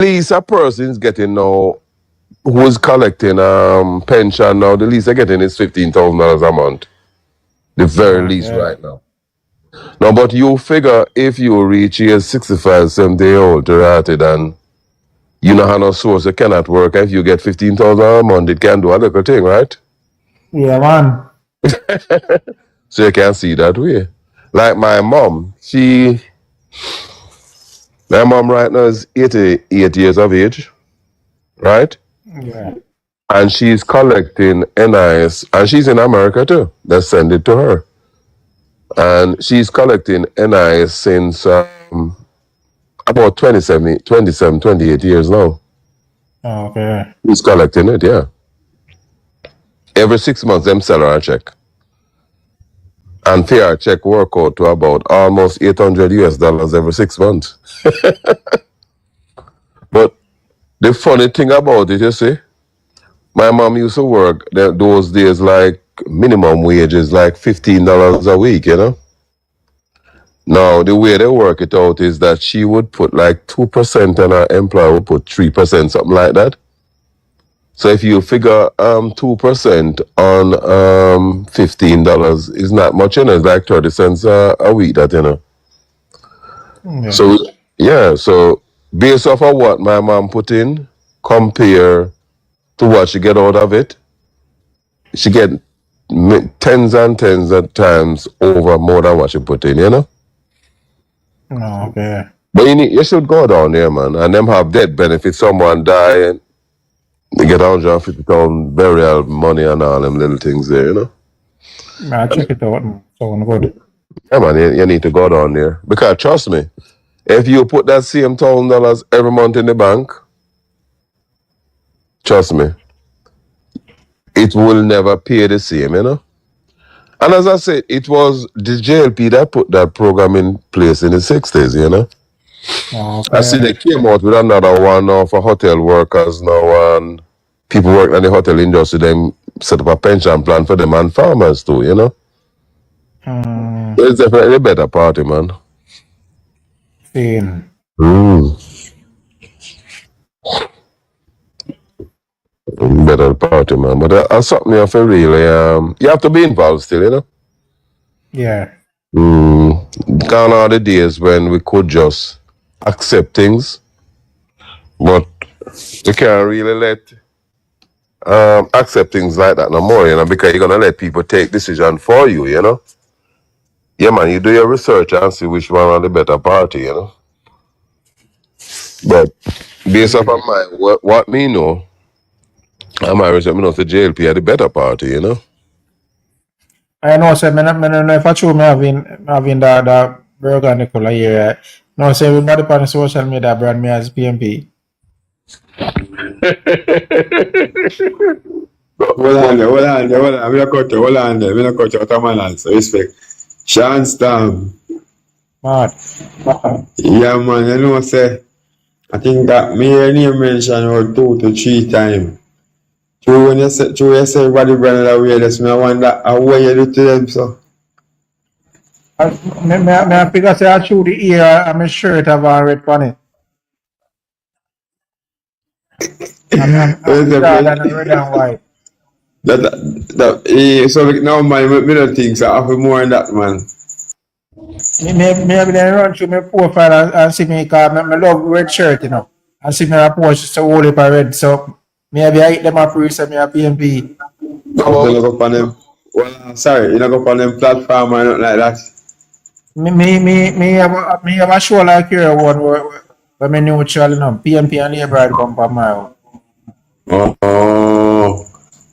least a person's getting now who's collecting pension now, the least they're getting is $15,000 a month. The very least right now. No, but you figure if you reach age 65, 70 years old to rotted and you know how no source you cannot work, if you get 15,000 a month, it can do a little thing, right? Yeah, man. So you can see that way. Like my mom right now is 88 years of age, right? Yeah. And she's collecting NIS, and she's in America too. They send it to her. And she's collecting NIS since about 28 years now. Oh, okay. She's collecting it, yeah. Every 6 months, them sell her a check. And pay her check work out to about almost $800 every 6 months. But the funny thing about it, you see, my mom used to work those days like minimum wage is like $15 a week, you know? Now, the way they work it out is that she would put like 2% and her employer would put 3%, something like that. So if you figure 2% on $15 is not much, you know, it's like 30 cents a week, that, you know. Yeah. So, yeah, so based off of what my mom put in, compare to what she get out of it, she get tens and tens of times over more than what she put in, you know. No, okay. But you should go down there, man, and them have death benefits. Someone die and they get £150 burial money and all them little things there, you know. I'll check it out. Sound good. Yeah, man, you need to go down there. Because trust me, if you put that same $1,000 every month in the bank, trust me, it will never pay the same, you know. And as I said, it was the JLP that put that program in place in the 60s, you know. Oh, okay. I see they came out with another one now for hotel workers now, and people working in the hotel industry, then set up a pension plan for them and farmers too, you know. It's definitely a better party, man. Same. Better party, man. But that's something you have to really, you have to be involved still, you know. Yeah. Gone are the days when we could just accept things, but you can't really let accept things like that no more, you know, because you're gonna let people take decision for you, you know. Yeah, man, you do your research and see which one are the better party, you know. But based off of what me know, my research, me know the JLP are the better party, you know. I know, sir. I don't know if I true me having the burger Nicola here. No, sir, we got on social media brand me as PNP. Hold on there. We don't cut you. Hold on there. We don't cut you. Come on, answer. Respect. Sean Stam. Mad. Yeah, man. You know, say, I think that me and you mentioned about 2 to 3 times. True, when you say everybody brand that way, that's me. I wonder how you do to them, so. I figure say I chew the ear and my shirt have a red on it. I'm red and white. So now, man, me don't think so. I have more than that, man. Maybe they run through my profile and see me because I love red shirt, you know. And see me a post so all if I red. So maybe I eat them up for me a PNP. No, you don't go on them. Well, sorry, you don't go on them platform or nothing like that. Me have a show like here one where me neutral, you know, PNP and Labour come from my own. Oh,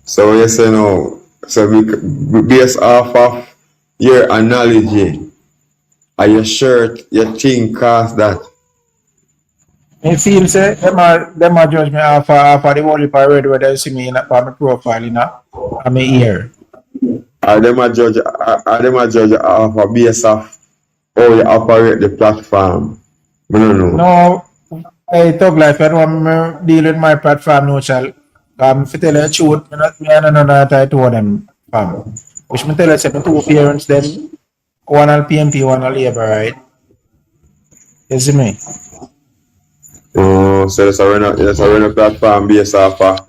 so you say no. So we based off of your analogy, are your shirt, your thing cost that? I feel say them are judge me off of the whole parade where they see me in my profile, you know, and my ear. Are them a judge off of based off how you operate the platform? I don't know. No, I talk like I don't deal with my platform neutral. If you tell you the truth, me and another I told them, which me tell you say 2 parents them, one on PNP, one on Labour, right? You see me? Oh, so that's a platform based off of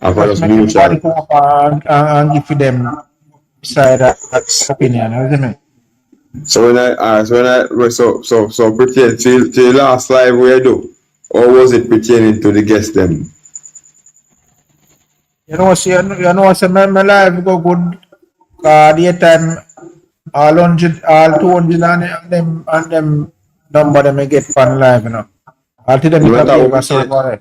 Just just make everybody mutual. come up and give them side opinion, isn't it? So so pretend till the last live we do, or was it pertaining to the guest them? You know, see, so my life go good. Daytime, all 100, all 200 and them number them I get fun live, you know. All to them You it want a to talk behave about a certain pertaining? way.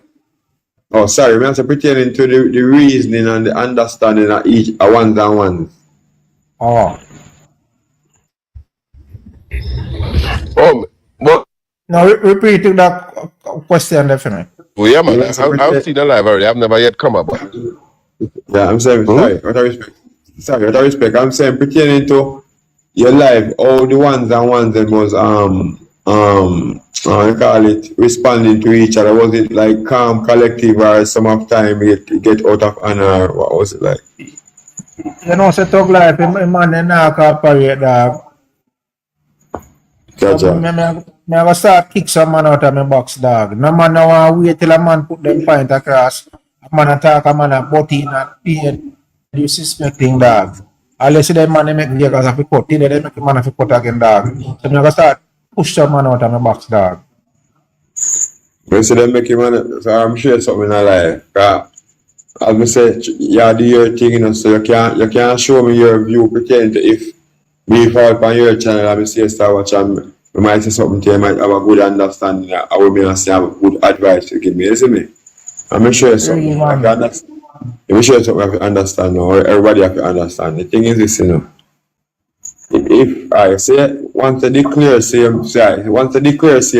Oh, sorry, we have to pertaining to the reasoning and the understanding of each a ones and ones. Oh. But Now repeat that question there for me. well, yeah, You man. want to I've pertain? seen a live already. I've never yet come up. Yeah, I'm saying Hmm? sorry, out of respect. Sorry, out of respect. I'm saying pertaining to your life, all the ones and ones that was I call it responding to each other. Was it like calm, collective, or some of time it get out of honor? What was it like? You know, so talk life, man, and now cooperate, dog. So Gotcha. me have start kick some man out of my box, dog. No man now want wait till a man put them point across. A man attack a man a butt in and pay disrespecting, dog. Unless the man they make Vegas have to cut, till they make the man have to cut again, dog. So me have start push some man out of my box, dog. When say them make him on, so I'm sure something in life. As I say, you do your thing, you know, so you can't show me your view, pretend if me fall on your channel and I say start watch and we might say something to you, might have a good understanding. I will be and say have good advice to give me, you see me? I'm sure Really, something. If you man. understand, I'm sure something I have to understand now, or everybody have to understand. The thing is this, you know. If I say once I declare say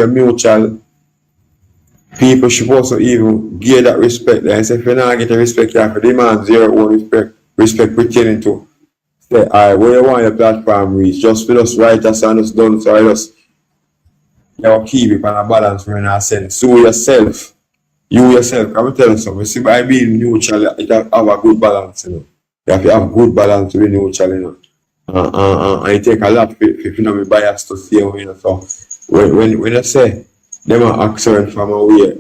mutual, people supposed to even give that respect. And say if you not get the respect, you have to demand your own respect pertaining to say, alright, where you want your platform reach, just for us right as and us done, so I just you keep it on a balance for in a sense. So you yourself, I'm telling you something, see by being neutral, it have a good balance, you know. You have to have good balance to be neutral, you know. And it take a lot if you know me bias to see you know. So when I say them are accent from away,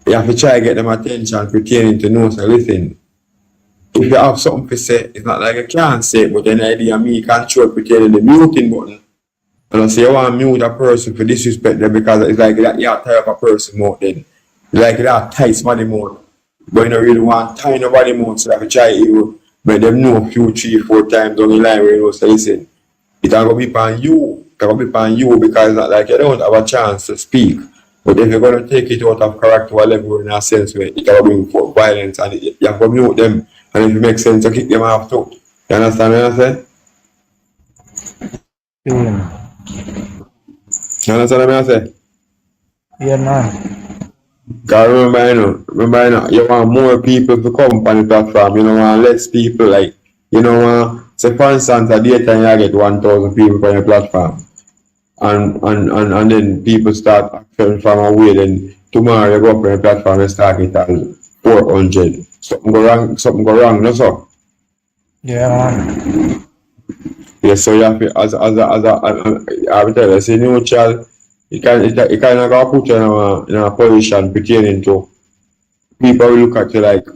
you have to try to get them attention pertaining to know so listen. If you have something to say, it's not like I can't say it, but then the idea me control pertaining the muting button. And I say you want to mute a person for disrespect them because it's like that you have to type a person more then. It's like that tight somebody more. But you don't really want to tie nobody more, so I have to try to make them know a few 3-4 times down the line where you know say listen. It's gonna be on you. It's gonna be on you because it's not like you don't have a chance to speak. But if you're gonna take it out of character level in a sense where it gonna bring forth violence and you have to mute them and if it makes sense to kick them off too. You understand what I'm saying? Yeah, You understand what I'm saying? yeah, man. Because remember, you want more people to come on the platform, you don't want less people, like, you know, say for instance, at the time you get 1,000 people on your platform, and then people start acting from away, then tomorrow you go up on the platform and start it at 400. Something go wrong, no, so? Yeah, man. Yes, so you have to, I will tell you, say neutral, it kind of go put you in a position pertaining to people will look at you like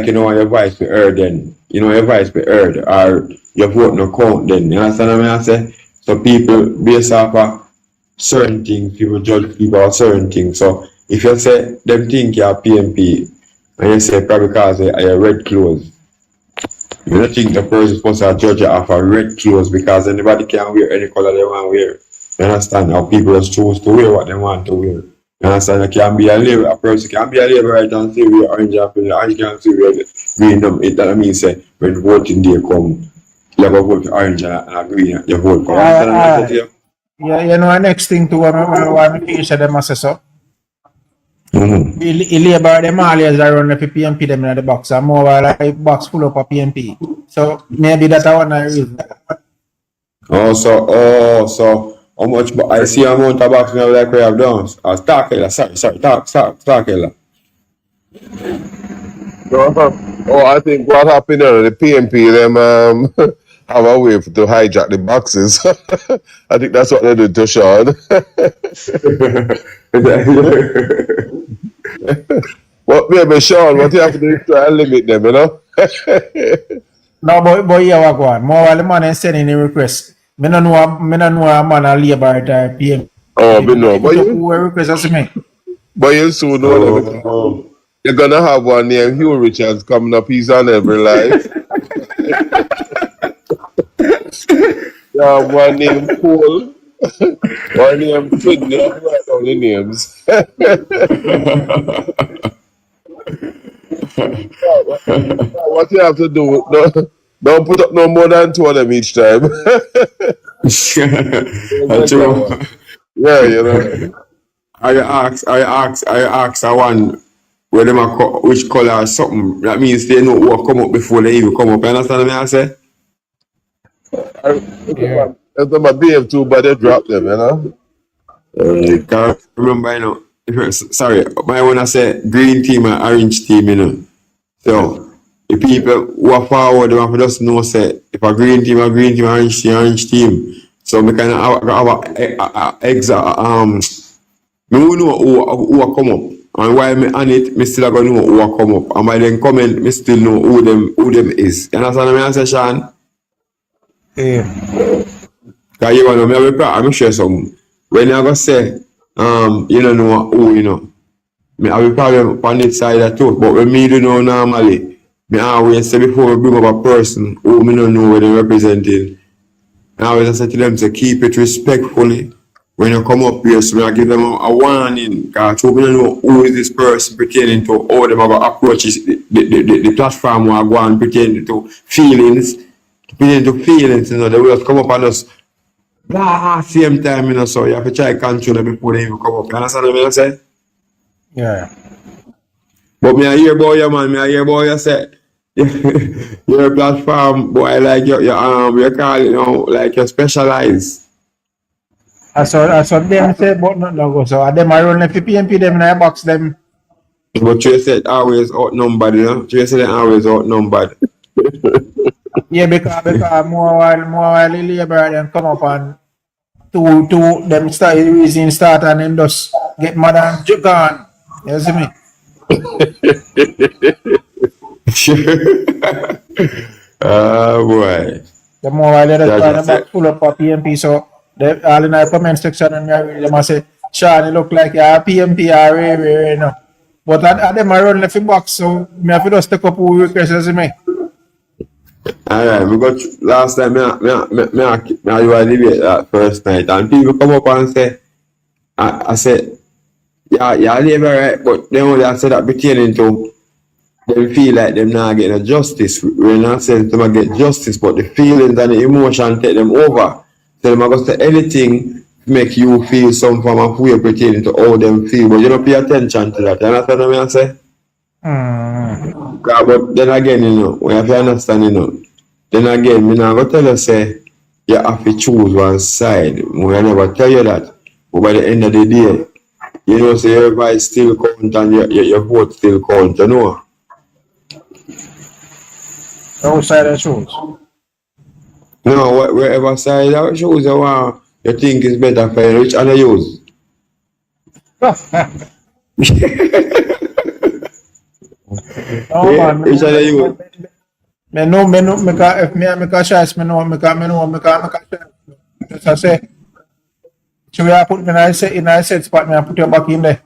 you know your voice be heard then. You know your voice be heard or your vote no count then. You understand what I say? So people based off of certain things, people judge people on certain things. So if you say them think you're PNP and you say probably because you're red clothes, you don't think the person is supposed to judge you off of red clothes because anybody can wear any color they want to wear. You understand? How people just choose to wear what they want to wear. You understand? You can be a person can be a labor right and say wear orange apple, and you can say wear green. It that means say when voting day come, you have a vote for orange and green, you vote for. You understand what I'm saying? Yeah, you know, next thing to what I finish them as so. Mm-hmm. Labor them always around the PNP them in the box. I'm more like box full up of PNP. So maybe that's one reason. So how much? I see amount of box now like we have done. Star killer, sorry, star killer. Oh, I think what happened there, the PNP, them have a way to hijack the boxes. I think that's what they did to Sean. Well, maybe Sean, what you have to do is try and limit them, you know? No, but yeah, what go on. More while the man is sending the request. Me no know a man a labor at PM. Oh, but Me no, put up who request as me. but you soon know that because Oh. you're gonna have one named Hugh Richards coming up. He's on every live. You have one named Cole, one named Sydney. Write down the names. What you have to do? Don't put up no more than 2 of them each time. That's true. Yeah, you know. I ask one where them which color or something. That means they know what come up before they even come up. You understand what I say? Yeah. If them a behave too bad, they drop them, you know. Can't remember, you know. Sorry, my one I say green team and orange team, you know. So the people who are forward, they have to just know say if a green team, orange team. So we can have me who know who come up. And while me on it, me still gonna know who come up. And by then comment, me still know who them is. You understand what I say, Sean? Yeah. Cause you know, I'm sure some. When you go say, you don't know who, you know. Me have a problem on this side of too, but when me do know normally, me always say before we bring up a person who me don't know what they're representing, I always say to them to keep it respectfully. When you come up here, so I give them a warning, because we don't know who is this person pertaining to, how them have approaches the platform where I go and pertaining to feelings, you know, they will just come up on us. Same time, you know, so you have to try to control them before they even come up. You understand what I'm saying? Yeah. But me I hear about you, man. Me I hear about you say you're a platform boy, like you call it, you know, like you specialize. I saw them say, but not go. So them I run the PNP them in a box them. But you said always outnumbered, you know. You said always outnumbered. Yeah, because more while the labor them come up and two them start reason start and then just get mad and gone. You see me? Boy. The more while they just trying to That's back it. full up a PNP, so they all in the comment section and them I say, Sean, you look like you're a PNP or you know. But at them I run left in box, so me have to just take up who request you see me. Alright, we got last time I do a debate that first night and people come up and say I said yeah, labor right, but they only I said that pertaining to them feel like them not getting a justice. We're not saying them get justice, but the feelings and the emotion take them over. So them are going to say anything to make you feel some form of way pertaining to how them feel, but you don't pay attention to that. You understand what I say? But then again, you know, we have to understand, you know. Then again, me not going to tell you say you have to choose one side. We never tell you that. But by the end of the day, you know, say your voice still count and your vote still count, you know. Those side of shoes. No, wherever side of shoes you want, you think is better for you, which other use? No man, Which other use? me know, if me make a choice, me know, make a choice. Just I say, so we are put me in a set spot, me I put you back in there.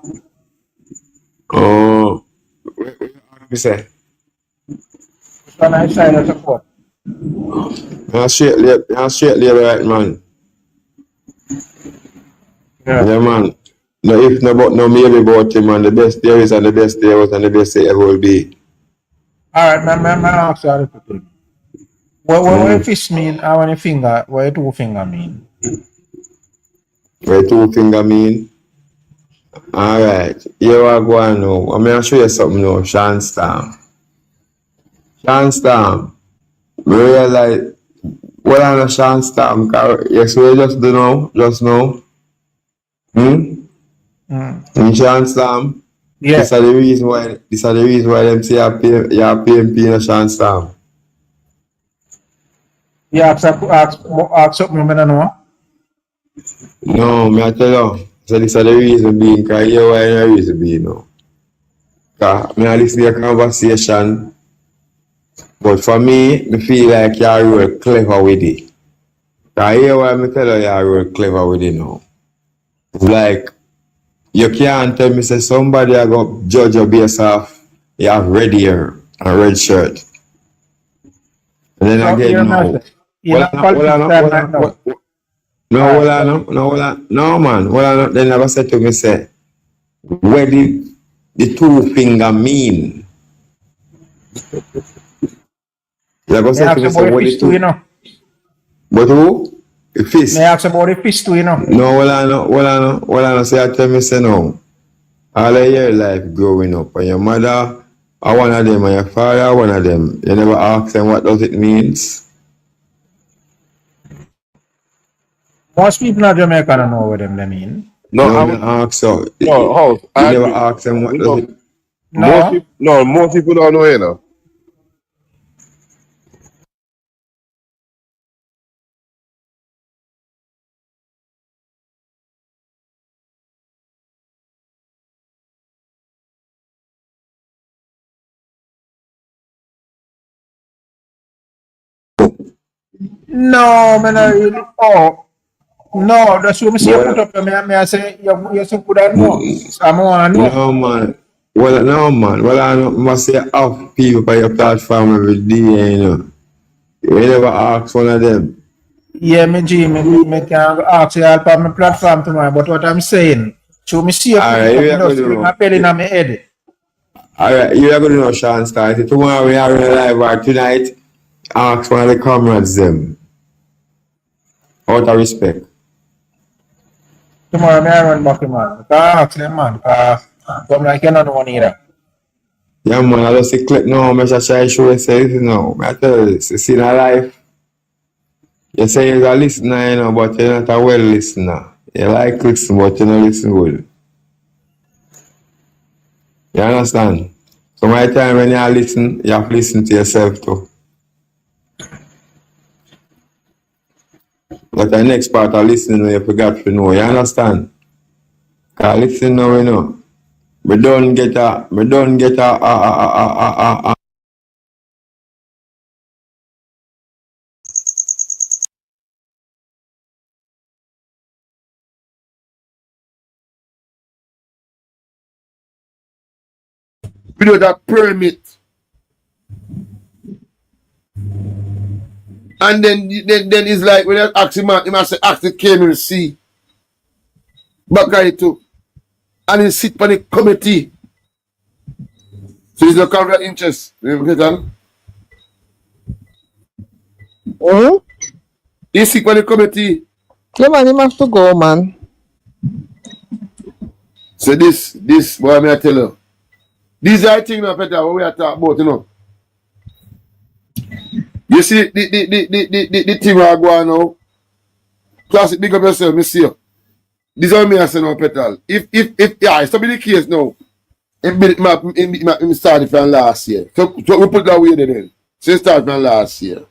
Oh, you say? So I side of support. You're straight labor, right, man. Yeah, man. No, if no, but no, maybe about him, man. The best there is, and the best there was, and the best there ever will be. Alright, man, ask you a little thing. What fish mean? How many finger? What two finger mean? Where 2 finger mean? Alright, here I go on now. I'm going to show you something now, Sean Storm. Sean Storm, we realize, what I know Sean Storm, yes, we just do now, just now. In Sean Storm, Yeah. this is the reason why them say you're PNP in a Sean Storm. You ask something, I don't know. No, me I tell you. So this is the reason being, because you why the reason being now. Because me I listen to your conversation, but for me feel like you're real clever with it. Because here why me tell you you're real clever with it now. It's like, you can't tell me say somebody I go judge you based off you have red hair and red shirt. And then So, you again, know, no. you know, politics time right now. No, Alright, so, no, man. They never said to me, say, where did the two finger mean? They never may said to ask me, say, about the what the fish too, you two, know. but who? The May fist. ask about the fish too, you know. No, say, I tell me, say, no. All of your life growing up, and your mother, are one of them, and your father, one of them. You never ask them what does it means. Most people in Jamaica don't know what them they mean. No, No, I me would, ask so. no, house. You I never agree. ask them what You does know, it. No. most people don't know, you know. No, man, I really. Oh, no, that's what me see you put But up. Me I say, you so good I know. So I'm want to know. no, man. No, man. I know, must say half people on your platform every day, you know. You never ask one of them. Yeah, me can ask you help on my platform tomorrow, but what I'm saying, so me see you put it Alright, up, you me are going just to ring my know. bell in my head. Alright, you are going to know, Sean Star. Tomorrow we are in a live bar tonight. Ask one of the comrades them. Out of respect. Tomorrow, me I run back, man. Because ask them, man. Because I'm like, you don't know one either. Yeah, man, I just say click now. I just try to show you, say this now. I tell you this. You see in a life, you say you're a listener, you know, but you're not a well listener. You like listen, but you don't listen well. You understand? So my time when you listen, you have to listen to yourself too. But the next part of listening, you forgot to know. You understand? Cause listen now, you know. We don't get a. Without that permit. And then it's like when you ask him, he must say, ask the KMC. Back right too. And he sit on the committee. So he's a conflict of interest. You get on? Hmm? He sit on the committee. Yeah, man, him have to go, man. So this, boy, may I tell you. These are things, Peter, what we are talking about, you know. You see the thing we are going now. Classic, big up yourself, me see you. This is what me I say now, Petal. If yeah, it's to be the case now. It started from last year. So we put that way then. So it started from last year.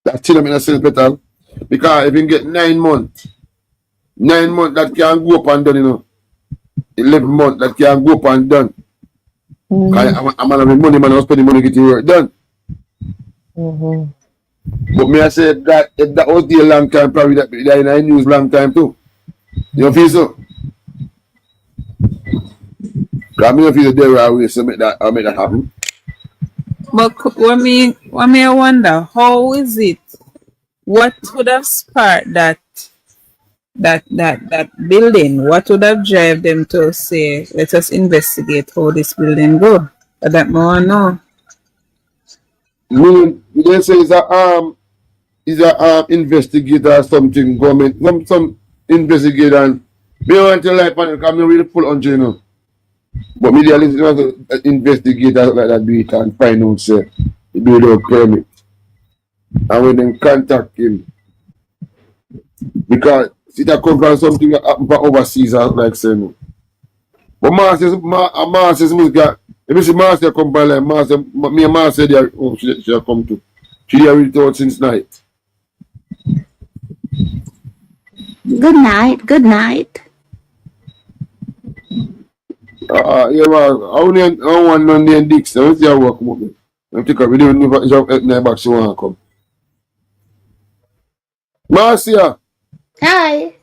That's still in a sense, Petal. Because if you get 9 months, 9 months that can go up and done, you know. 11 months that can go up and done. I'm having money, man, I'm spending money getting work done. But me I say that if that was there a long time, probably that in the news long time too. You don't feel so? Because I don't feel there right away, so make that happen. But what me I wonder, how is it? What would have sparked that building? What would have drive them to say, let us investigate how this building go? That more know. Meaning, they say it's a investigator or something, government, some investigator, and me want to like on it, because I'm really full on you know. But me, they listen to an investigator like that do it and find out, say, he do it without permit. And when they contact him, because it a come from something that happen for overseas, like saying. But Masters music, if you see Master come by like Master, me and Master there, oh, she come to. She there with out since night. Good night. Good night. Yeah, well, I want none the Dix. I want to work with me. I think I really never job at my back. She want to come. Marcia, Hi.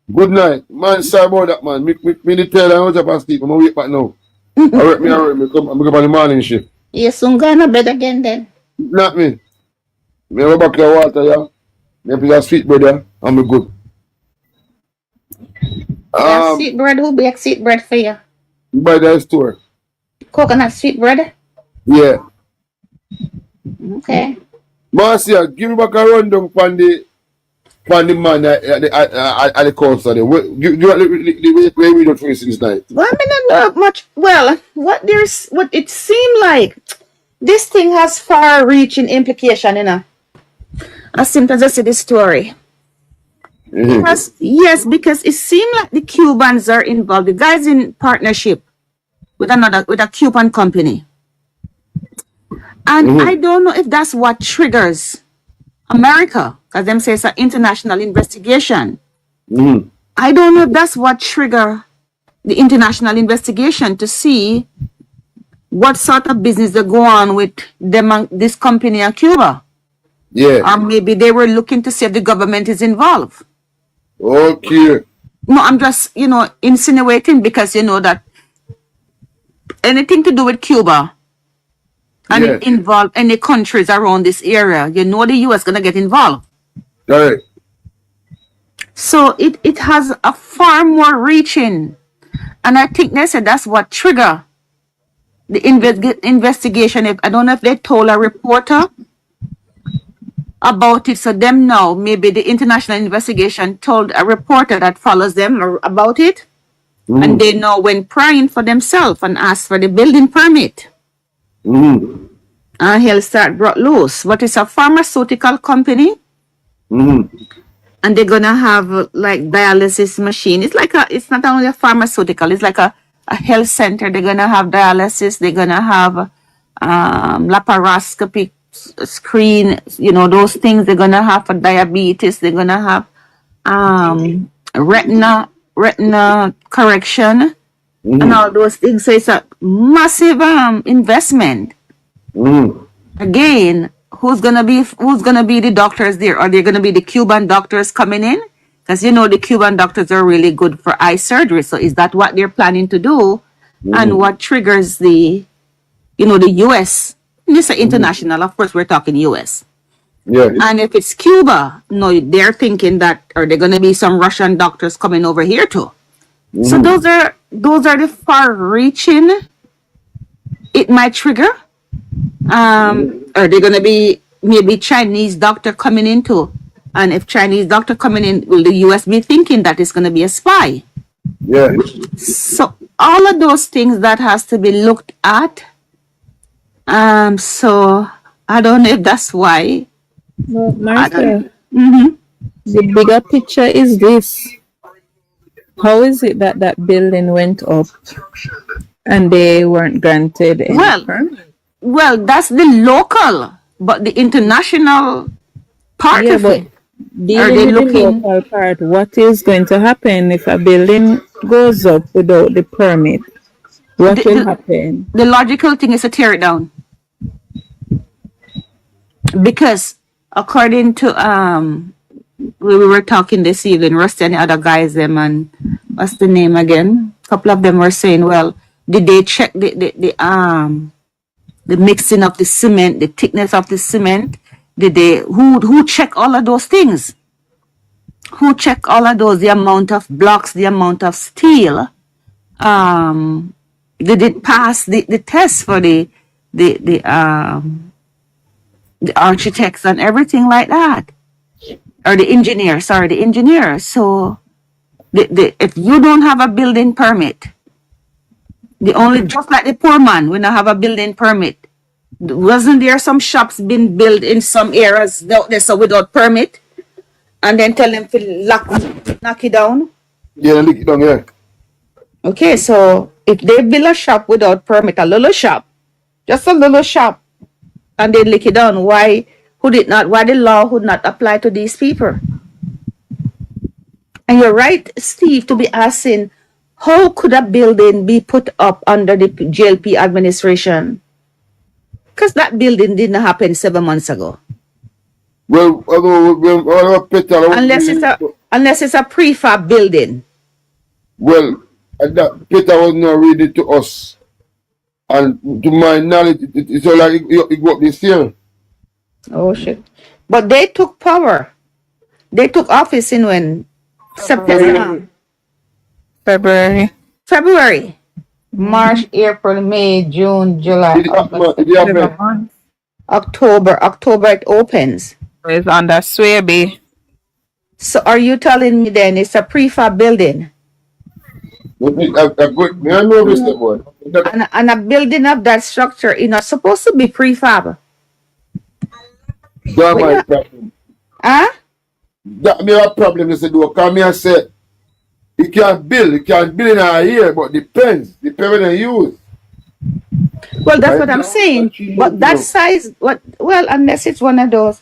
good night. Man, sorry about that, man. Me the tell I was up and sleep. I'm awake back now. I work me. I'm on the morning shift. You soon gonna bed again then? Not me. Me have a back of water, yeah. Me have a sweet bread, yeah. And me good. Yeah, sweet bread. Who bake sweet bread for you? By the store. Coconut sweet bread? Yeah. Okay. Marcia, give me back a rundown on the man at the council. Give the way we don't face this night. Well, I mean, not much. Well, what it seemed like this thing has far-reaching implication, you know. As simple as I see this story. Because, yes, because it seemed like the Cubans are involved. The guys in partnership with a Cuban company. And I don't know if that's what triggers America, because them say it's an international investigation. I don't know if that's what trigger the international investigation to see what sort of business they go on with them and this company in Cuba. Yeah. Or maybe they were looking to see if the government is involved. Okay. No, I'm just, insinuating because that anything to do with Cuba and it involve any countries around this area, the U.S. gonna get involved. Right. So it has a far more reaching, and I think they said that's what trigger the investigation. If I don't know if they told a reporter about it, so them now maybe the international investigation told a reporter that follows them about it, and they now went prying for themselves and asked for the building permit. And he'll start brought loose. But it's a pharmaceutical company. And they're gonna have like dialysis machine. It's not only a pharmaceutical, it's like a health center. They're gonna have dialysis, they're gonna have laparoscopy screen, those things they're gonna have for diabetes, they're gonna have retina correction and all those things. So it's a massive investment. Again, who's gonna be the doctors there? Are they gonna be the Cuban doctors coming in? Because the Cuban doctors are really good for eye surgery. So is that what they're planning to do? And what triggers the US? This is international, of course we're talking US. Yeah. And if it's Cuba, no, they're thinking that are there gonna be some Russian doctors coming over here too? So those are the far reaching it might trigger. Are they gonna be maybe Chinese doctor coming in too? And if Chinese doctor coming in, will the US be thinking that it's gonna be a spy? Yeah. So all of those things that has to be looked at. So I don't know if that's why. No, Martha, Mm-hmm. the bigger picture is this. How is it that building went up and they weren't granted any permit? Well, that's the local, but the international part of but it. dealing with the local part, what is going to happen if a building goes up without the permit? What will happen? The logical thing is to tear it down. Because according to we were talking this evening, Rusty and the other guys, them and what's the name again? A couple of them were saying, well, did they check the mixing of the cement, the thickness of the cement? Did they who check all of those things? Who check all of those? The amount of blocks, the amount of steel. Did it pass the test for the architects and everything like that? Or the engineer, So if you don't have a building permit, just like the poor man, when I have a building permit, wasn't there some shops been built in some areas so without permit, and then tell them to knock it down? Yeah, knock it down, yeah. Okay, so if they build a shop without permit, just a little shop, and they lick it down, why the law would not apply to these people? And you're right, Steve, to be asking, how could a building be put up under the JLP administration? Because that building didn't happen 7 months ago. Well, Peter, Unless it's a prefab building. well, Peter was not reading to us. And to my knowledge, it's all like it got this year. Oh shit. But they took power. They took office in when? September. February. March, April, May, June, July, It happened. October. October it opens. It's under Swaby. So are you telling me then it's a prefab building? I know this one. And a building of that structure is not supposed to be prefab. That's my problem. Huh? That me a problem, you say, do come here and say, you can't build in a year, but depends when they use. Well, that's what I'm saying. But that size, unless it's one of those.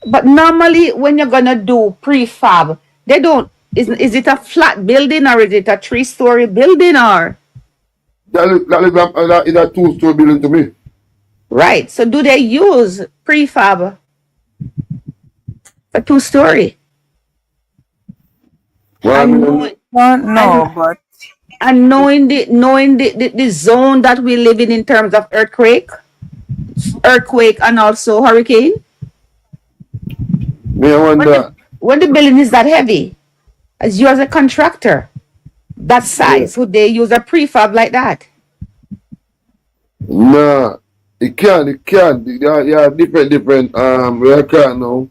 But normally when you're gonna do prefab, they don't, is it a flat building or is it a 3-story building or? That is a 2-story building to me. Right. So do they use prefab for 2-story? Well, No, but And knowing the zone that we live in terms of earthquake and also hurricane, me I wonder. when the building is that heavy, as you as a contractor, that size, would they use a prefab like that? Nah, it can't. Yeah, different. We can't now.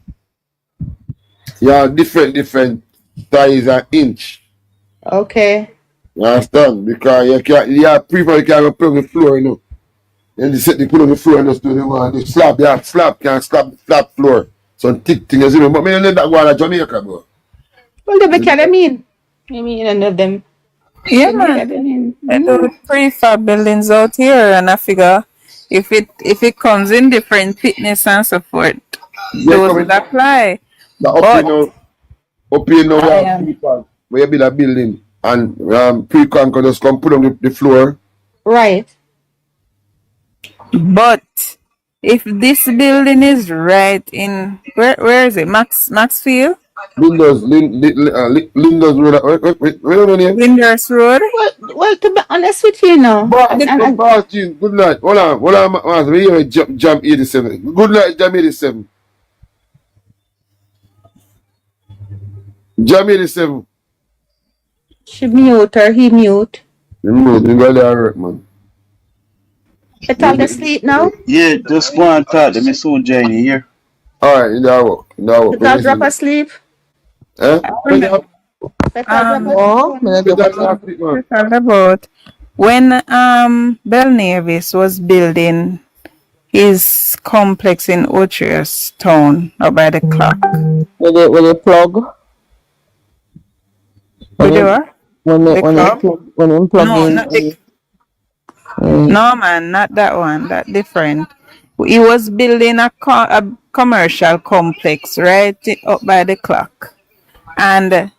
Yeah, different size and inch. Okay. You understand? Because you can't. Yeah, prefab you can't put on the floor, you know. Then they set the put on the floor and just do the slab. Yeah, slab can't slab flat floor. Some thick thing, you know. But me don't let that go to Jamaica, bro. Well, they make I mean none of them. yeah, man. They do prefab buildings out here, and I figure if it comes in different thickness and so forth, those will apply. The up here now, prefab, where you build a building and pre-con can just come put on the floor. Right. But if this building is right in where is it? Maxfield? Linda's Road. Where are you? Linders Road? Well, to be honest with you now, Good night. Hold on. We hear Jam 87. Good night, Jam 87. Jam 87. she mute or he mute. You got that right, man. They all asleep now. Yeah, just go and talk. Let me soon join you here. Alright, in that work. They all drop asleep. Eh? They all drop asleep. It's all about when Bell Nevis was building his complex in Ochias town up by the clock. With the plug. Where they were? When they clock? plug No, in. not the No, man, not that one. That different. He was building a commercial complex right up by the clock, and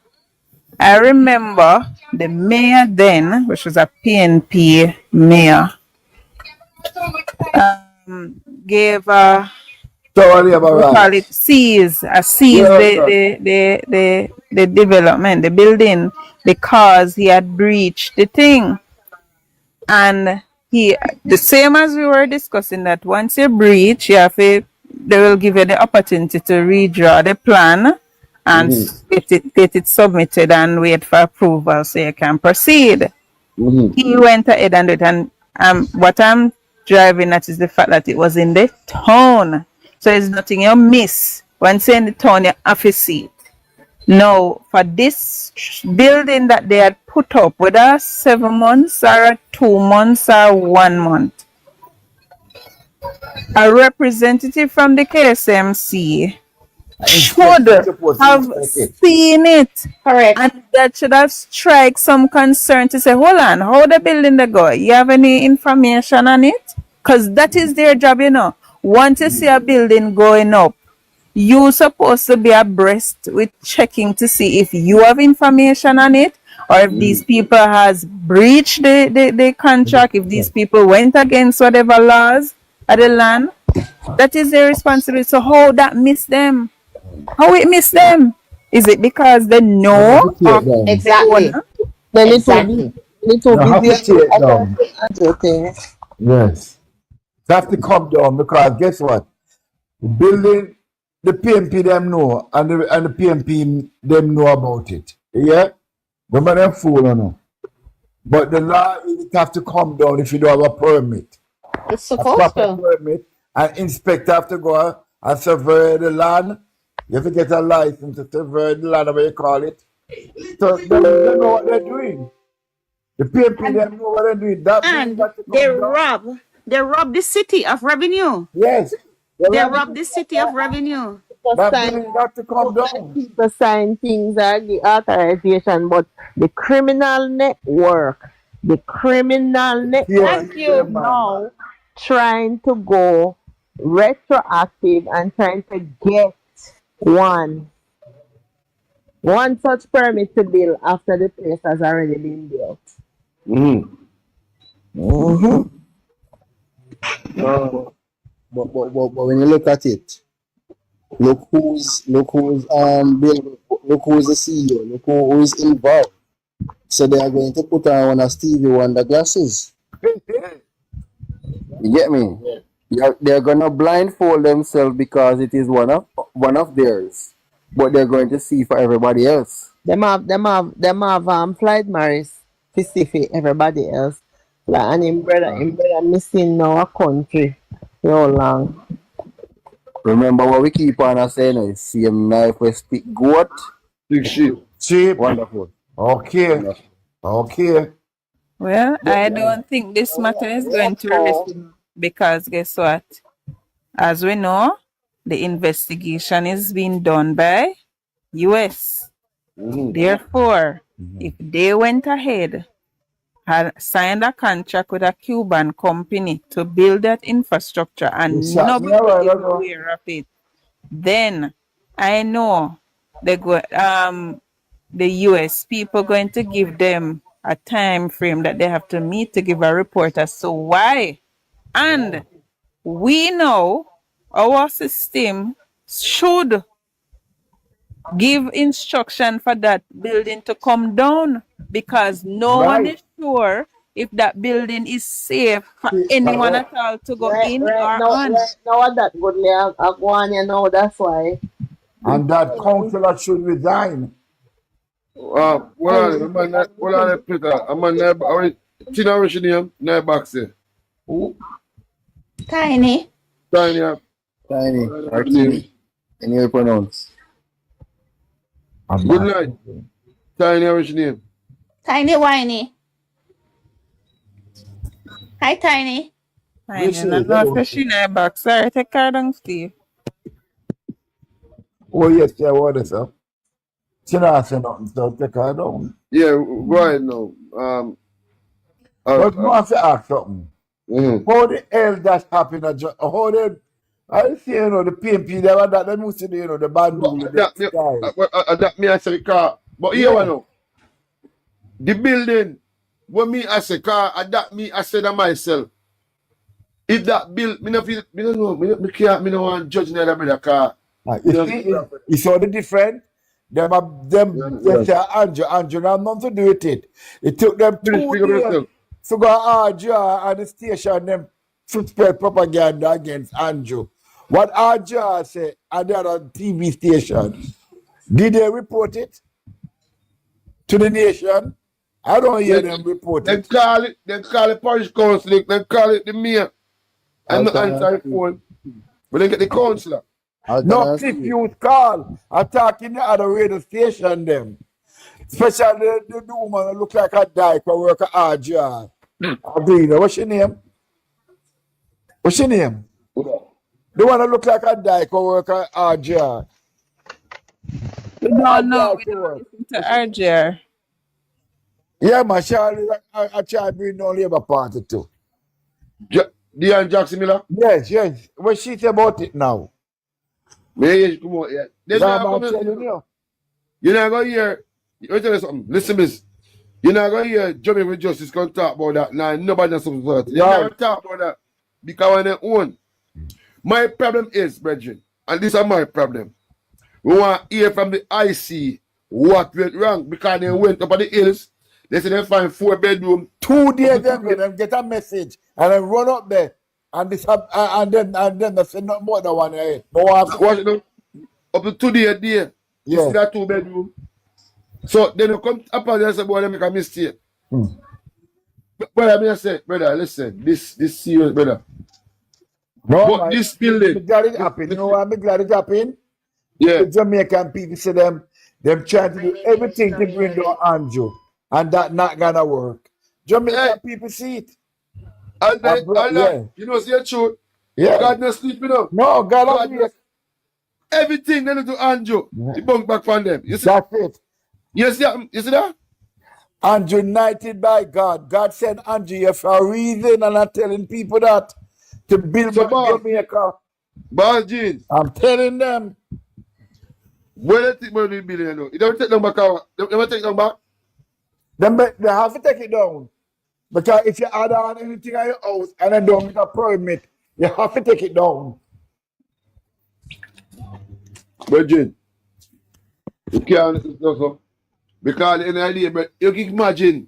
I remember the mayor then, which was a PNP mayor, gave a call it seize the development, the building, because he had breached the thing. And the same as we were discussing, that once you breach, they will give you the opportunity to redraw the plan and get it submitted and wait for approval so you can proceed. He went ahead and did it, and what I'm driving at is the fact that it was in the town. So there's nothing you miss. Once you're in the town, you have to see it. Now, for this building that they had put up, whether 7 months or 2 months or 1 month, a representative from the KSMC should have seen it. Correct. And that should have struck some concern to say, hold on, how the building they go? You have any information on it? Because that is their job, you know. Once you see a building going up, you supposed to be abreast with checking to see if you have information on it or if these people has breached the contract, if these people went against whatever laws of the land. That is their responsibility. So how that miss them? How it miss them? Is it because they know of the Exactly. owner? Then Exactly. little You have busy to take at down. other things. Yes. It have to come down because guess what? The building, the PNP them know and the PNP them know about it. Yeah? Remember them fool or no? But the law it have to come down if you don't have a permit. It's A supposed proper to. permit. An inspector have to go and survey the land. You have to get a license to survey the land, whatever you call it. So they know what they're doing. The PNP them know what they're doing. That building And got to come down. they rob the city of revenue. Yes. The They land- rob the city of revenue. that building got to come down. People sign things are the authorization, but the criminal network Yes, Thank you. now trying to go retroactive and trying to get one such permit to build after the place has already been built. But when you look at it, look who's look who's the CEO, look who is involved. So they are going to put on one of Stevie Wonder glasses. You get me? They're gonna blindfold themselves because it is one of theirs, but they're going to see for everybody else. Them have Floyd Morris to see for everybody else. Like, and him brother missing now a country so long. Remember what we keep on saying is same knife we stick goat. Big shit. Cheap. Wonderful. Okay. Okay. Well, I don't think this matter is going to resume because guess what? As we know, the investigation is being done by US. Therefore, if they went ahead had signed a contract with a Cuban company to build that infrastructure and nobody is aware of it, then I know the US people going to give them a time frame that they have to meet to give a report as to why. And we know our system should give instruction for that building to come down because no one is sure if that building is safe for anyone at all to go in or on. Now that goodly I go on, you know, that's why. And that councillor should resign. What are the Peter? I'm a neighbor. Tina, what's your name? Neighbor, say. Tiny. Tiny. Tiny or teeny. And you pronounce. Good night. Tiny, what's your name? Tiny whiny. Hi, Tiny. I don't know if she back. Sorry, take her down, Steve. Oh, yes, yeah, what is up? She not say nothing, so take her down. Yeah, go ahead now. But I want to ask something. How the hell that happened? How the, I see, you know, the PNP, they were that, they must see, you know, the bandul, That me I say car. But here one now. The building, when me I say car, that me I say that myself. If that build, me no feel, me no know, me can't, me no want judge neither me the car. You see, it's all the different. They say Andrew, have nothing to do with it. It took them 2 days to go argue at the station, them to spread propaganda against Andrew. What Arja said at the other TV station, did they report it to the nation? I don't hear them report it. They call it parish council, they call it the mayor. I'm not answering the phone. But they get the councillor. No clip youth call, attacking the other radio station them. Especially the woman who look like a dyke who work at Arja. What's your name? What's your name? The one that look like a dyke who work at Arja. No, we don't listen to RJR. Yeah, my Charlie, I try to bring down Labour Party too. Diane Jackson Miller? Yes. What she say about it now? Me come out here. Then So me I'm come telling here. you. You not go hear. Let me tell you something. Listen, miss. You not go hear Jamaica Justice can talk about that. Nah, nobody knows something about it. They Yeah. can't talk about that because on their own. My problem is, brethren, and this is my problem. We want to hear from the IC what went wrong because they went up on the hills. They said they find 4-bedroom. 2 days ago, them get a message and then run up there and this and then they say not more than one. No after. Watch it now. Up to 2 days there. You see Yeah. that 2-bedroom. So then you come up and they say, boy, they make a mistake. Brother, I say, brother, listen, this serious, brother. No, But man. this I'm building, glad it happened. You know why I'm glad it happened? yeah. The Jamaican people say them trying to do everything to bring down Andrew, and that not gonna work. Jamaican Hey, people see it. and Yeah, you know, see the truth. yeah. God not sleeping up. No, God, God not, everything they do to Andrew, he bunk back from them. You see, that's it. you see that? Andrew united by God. God sent Andrew here for a reason, and I'm telling people that to build So, back boss, Jamaica. Jeans, I'm telling them. where they think about the building, you know? You don't take them back out. They never take them back. They have to take it down. Because if you add on anything on your house and then don't get a permit, you have to take it down. Virgin, you can't, so, because in the idea, but you can imagine,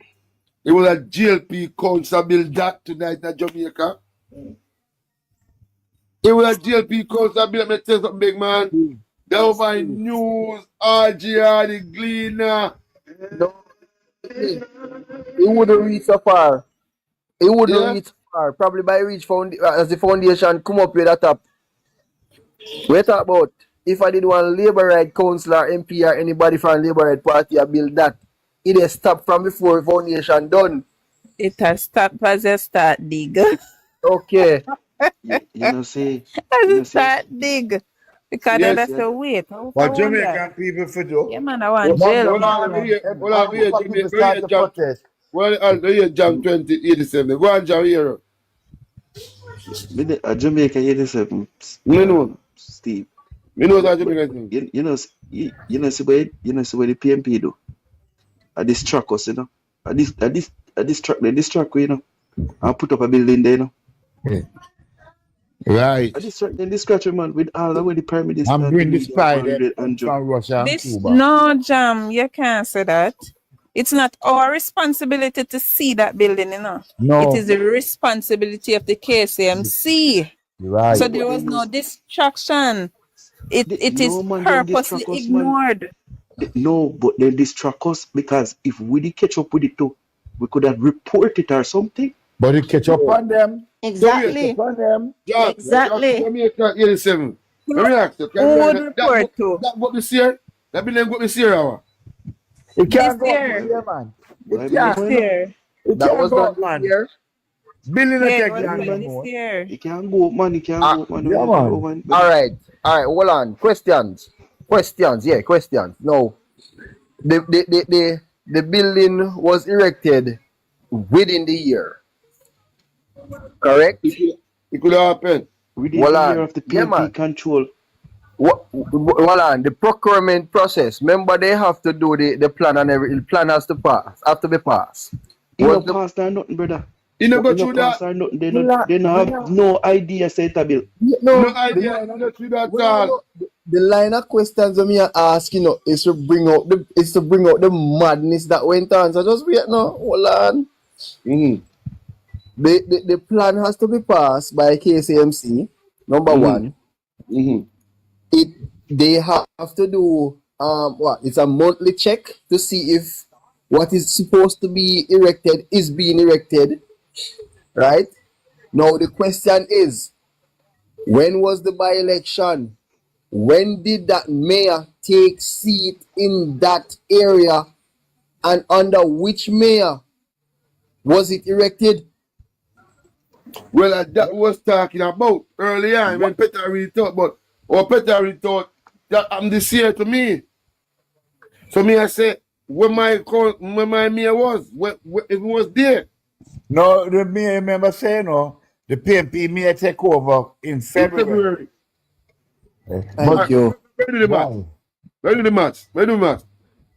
it was a JLP council build that tonight in Jamaica. It was a JLP council build, me tell something big man. They were buying news, RGR, the Gleaner. No, it wouldn't reach so far. It wouldn't Yeah? reach far. Probably by reach as the foundation come up with that up. We talk about if I did one Labour Right councillor, MP or anybody from Labour Right party I build that, it is stop from before foundation done. It has stopped as a start dig. Okay. You know, say, As you a know, say, start dig. Because then Yes. that's a wait. How What for one that? Jamaican people for do? Yeah, man, I want One jail. Hold people on, let me hear, hold on, let me hear, people let me start hear to Jam. protest. Well, let me hear Jam 2087. Go on, Jam, here. Jamaica 87, Me know. Steve. Me know that But Jamaica thing. you know, see what the PNP do. I distract us, you know. I distract we, you know. I put up a building there, you know. Right. I distract them, distract you, man, with all the way the Prime Minister I'm and the doing the media spy and them the Andrew. from Russia and This Cuba. no jam, you can't say that. It's not our responsibility to see that building, you know. No. It is the responsibility of the KCMC. Right. So there was no distraction. It is No, man, them purposely distract us, man. ignored. No, but they distract us because if we did catch up with it too, we could have reported it or something. But you catch up on them. Exactly. Catch up on them. John, Exactly. Jamaica 87. Let me ask you, Who would report to? that got me here? That building got me here, hour. It This can't go up year. here, man. But I It mean, can't. This year. It That can't was go done up, this man. year. Billion Yeah, it take was land done this anymore. year. it can't go up, man. It can't go up, man. Yeah, man. Alright. Hold on. Questions. Yeah, questions. No. The building was erected within the year. Correct? It could happen. Within Hold the year on. of the Yeah, PNP man. control. Hold on. The procurement process. Remember, they have to do the plan and everything. The plan has to pass. Have to be passed. You know, Was the cost or nothing, brother. You know, go You know, through cost that. or nothing. They la- don't have no idea say it a bill. No no? idea. You know, through that Well, I all. know the line of questions that me ask, is to bring out the madness that went on. So just wait now. Hold on. Mm-hmm. The plan has to be passed by KCMC. Number one. Mm-hmm. They have to do it's a monthly check to see if what is supposed to be erected is being erected. Right? Now the question is, when was the by-election? When did that mayor take seat in that area, and under which mayor was it erected? Well, that was talking about early on when Peter really thought, but Peter really thought that I'm this year to me. So me, I say, where my mayor was, if it was there. No, the mayor remember saying, no, the PNP may take over in In February. February. Thank you. Where do the math? Wow. Where do the maths? Where do the maths?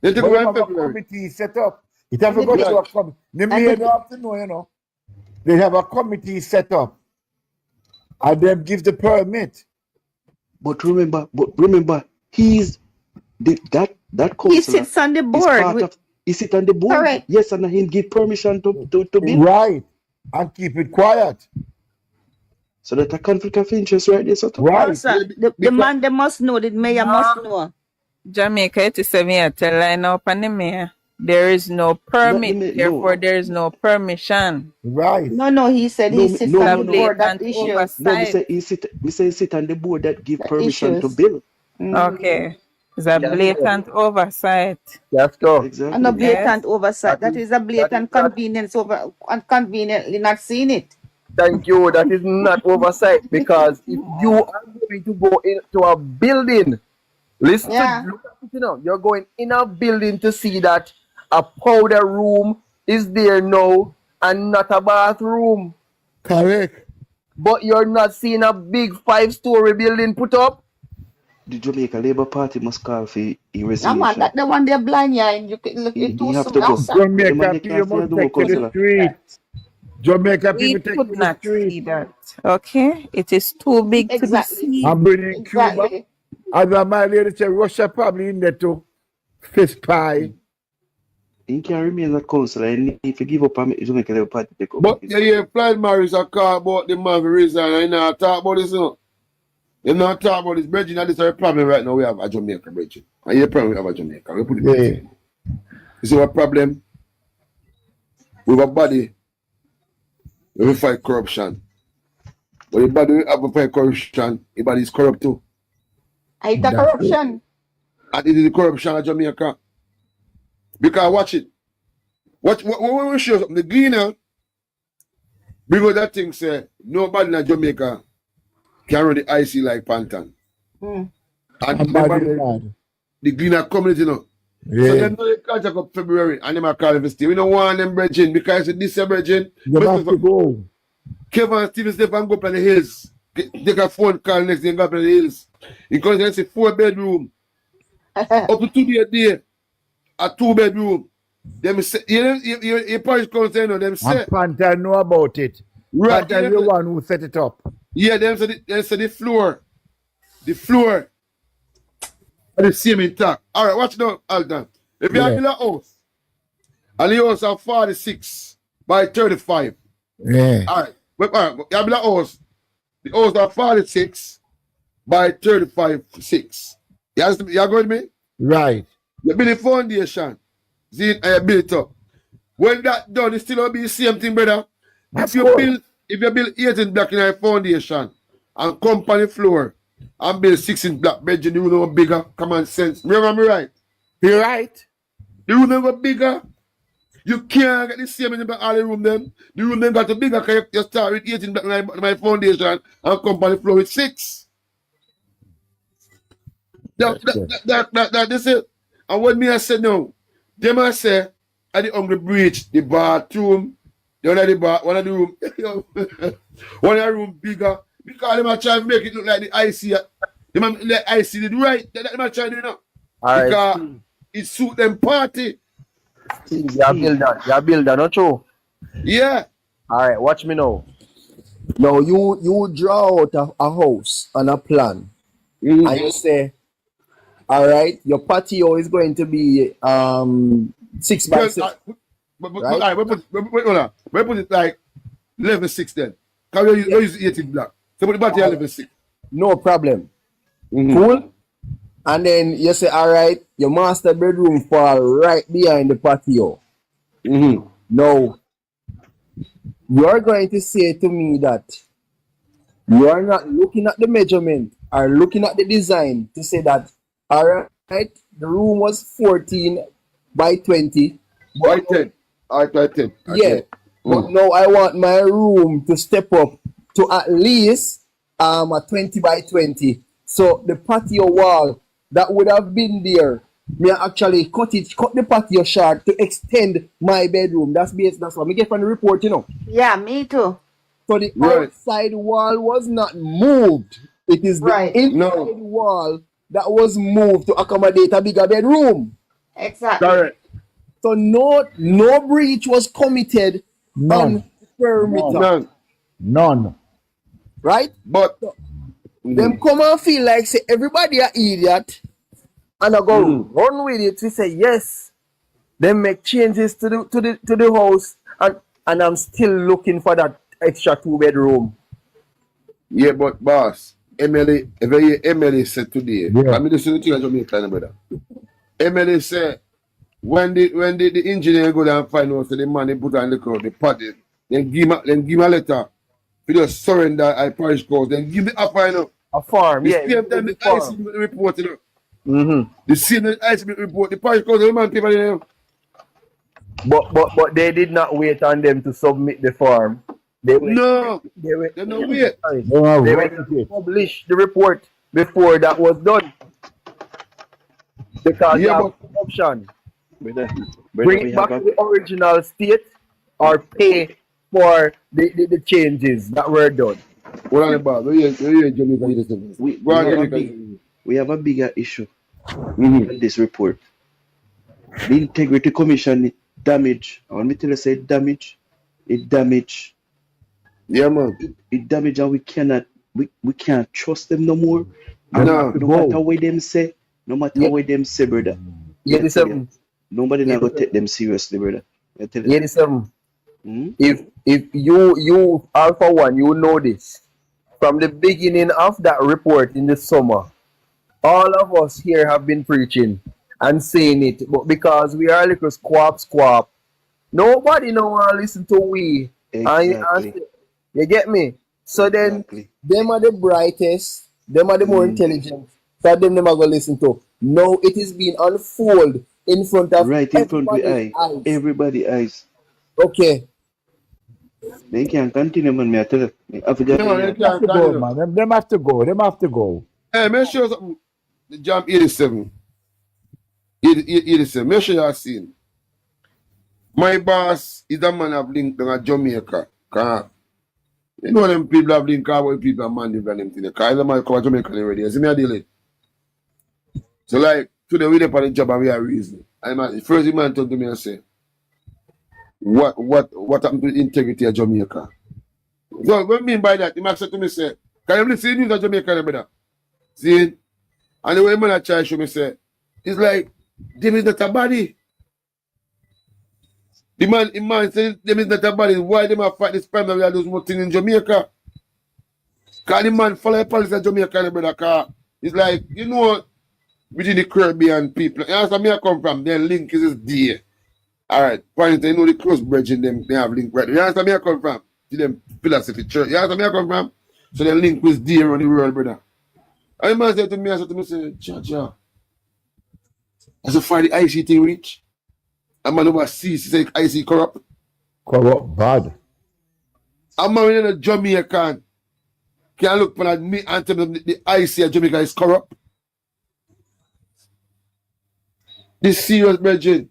They take But away you in have a February. committee set up. It have to And go the, through Right. a committee. The and mayor the, don't have to know, you know. They have a committee set up. And them give the permit. But remember, he's that he councillor sits on the is board part with of. He sit on the board. correct. Yes, and he give permission to build. Right. And keep it quiet. So that a conflict of interest right there, so Right. Also, the Because man they must know, the mayor must know. Jamaica 87 year tell line up on the mayor. There is no not the permit, no, therefore there is no permission. Right. No, he said he sits no, on A no, the no, board, that blatant issue. no. Me oversight. say he sit. Me say he sit on the board that give The permission to issues. build. Okay. It's a blatant oversight. Jasco, And Exactly. a blatant Yes. oversight. That is a blatant that convenience over and conveniently not seeing it. thank you. That is not oversight because if you are going to go into a building, listen Yeah. to look at it, you know, you're going in a building to see that a powder room is there now and not a bathroom. Correct. But you're not seeing a big 5-story building put up. The Jamaica Labour Party must call for a No man, resolution. that the one they're blind, yeah, and you can look He it too have soon to go. outside. But the man Jamaica they people can't say must no, take to the councillor. street. Jamaica We people take could to the not street. see that. Okay? It is too big to be Exactly. seen. I'm bringing Cuba. Exactly. As my lady said, Russia probably in there too. Fish pie. He can remain a councillor and if you give up on Jamaica Labour Party take over. but yeah, Floyd Morris a call about the man for reason and not talk about this, you know. You not talk about this bridging, and this is a problem right now. We have a Jamaica bridging. And your problem we have a Jamaica. We put it Yeah. You see what problem? We have a body. We fight corruption. But the body we have to fight corruption, the body is corrupt too. I hate the corruption. And it is the corruption of Jamaica. Because watch it. What we show something, the Guinea, because that thing say nobody in Jamaica can run the IC like Pantan. Mm. And I'm bad remember with that. the Guinea community, you know. So Yeah. them know they contract up February and them are calling for stay. We don't want them bridging because it's this bridging. You have to go. Kevin and Steven Stephen go up on the hills. Take a phone call next day and go up on the hills. Because there's a 4-bedroom. Up to 2 days a day. A 2-bedroom. Them say, you parish council, you know, them say. And Panther know about it. Right, Panther yeah, the one who set it up. Yeah, them say the floor. The floor. And the same intact. Alright, watch now, Alton. If you Yeah. have a house, and the house are 46 by 35. Yeah. Alright, you have a house. The house are 46 by 35, 6. You going with me? Right. You build the foundation. See, and you build it up. When that done, it still will be the same thing, brother. That's If good. you build 18 block in a foundation and company floor and build 16 block bedroom, the room will bigger. Common sense. Remember me right? You're right. The room will go bigger. You can't get the same in all the room them. The room them got to bigger because you start with 18 block in my foundation and company floor with 6. That's it. And what me I said now, them I say at the hungry bridge, the bathroom, one of the room, one of the room bigger, because them are trying to make it look like the IC. Them are like IC did right. Them are trying to do now. All Because right. it suit them party. You build that, not true? Yeah. All right, watch me now. Now you draw out a house on a plan and you say, all right, your patio is going to be 6 by 6. Right? We put it like level 6 then. Because we use 18 block. So put the body at level 6. No problem. Cool. And then you say, all right, your master bedroom fall right behind the patio. Now, you're going to say to me that you are not looking at the measurement or looking at the design to say that, all right, the room was 14 by 20. By 10. All right, by 10. Yeah. But now I want my room to step up to at least a 20 by 20. So the patio wall that would have been there, me actually cut the patio short to extend my bedroom. That's what me get from the report, you know. Yeah, me too. So the Right. outside wall was not moved. It is the Right. inside No. wall that was moved to accommodate a bigger bedroom. Exactly. Correct. So no breach was committed on None. the perimeter, None. None. right? But Them come and feel like say everybody a idiot and I go run with it. We say yes. Then make changes to the house and I'm still looking for that extra 2-bedroom. yeah, but boss, Emily, if you hear Emily said today, Yeah. I mean this is the thing I Jamaica, brother. Emily said when the engineer go down and find out so the man they put on the crowd, the party, then give him a letter. He just surrender I parish course, then give the offer, you know. A farm, The yeah. same time the farm. IC report, you know. Mm-hmm. The same IC report, the parish course, the man people, you know. But they did not wait on them to submit the form. They went, No, they went, they no wait. sorry, They were they went running to it. publish the report before that was done. Because you Yeah, have but an option. Brother, Bring we it back have to the original state or pay for the changes that were done. what on the bar? Where you Jamaica we, listen. we, Go we on have a Jamaica. big we have a bigger issue Mm-hmm. than this report. The Integrity Commission it damage. I want me to tell you say it damage. Yeah, man. It damage and we can't trust them no more. They And No. have to no matter go. what them say, Yeah. brother. Yeah, I the tell you, seven. nobody Yeah, not gonna take them seriously, brother. I tell you. yeah, the seven. Hmm? If you Alpha One, you know this. From the beginning of that report in the summer, all of us here have been preaching and saying it, but because we are a little squab, nobody no want to listen to we. Exactly. You get me? So then, Exactly. them are the brightest, them are the more intelligent. So them never go listen to. No, it is being unfold in front of Right in front of the everybody's eye. eyes. Everybody eyes. Okay. They can't continue, man. Me I tell you. I forgot No, they the They have can't to go, continue. man. Them have to go. Them have to go. Hey, make sure something. The jam 87. 87. Make sure you have seen. My boss is a man of link down at Jamaica. You know them people have link with people are man than them thing. Because the man come to Jamaica already. You see me a deal it. So like today we dey on the job and we are reason. The first man talk to me and say, what happened to the integrity of Jamaica? So what I mean by that, he might say to me say, can you see the news of Jamaica, brother? See? And the way man I try to show me say, it's like them is not a body. The man says them is not a body. Why them a fight this crime that we are doing more thing in Jamaica? Because the man follow the policy of Jamaica, brother. Cause it's like, you know, within the Caribbean people. You understand where I come from? Their link is there. Alright, point you know the close bridge in them, they have link right. You understand where I come from? To them philosophy church. You understand where I come from? So the link was there around the world, brother. And the man said to me, say, Cha. I said, find the IC thing reach. A man overseas, he said, IC corrupt. Corrupt bad. A man in a Jamaican can look for me and tell them the IC of Jamaica is corrupt. This serious, brethren.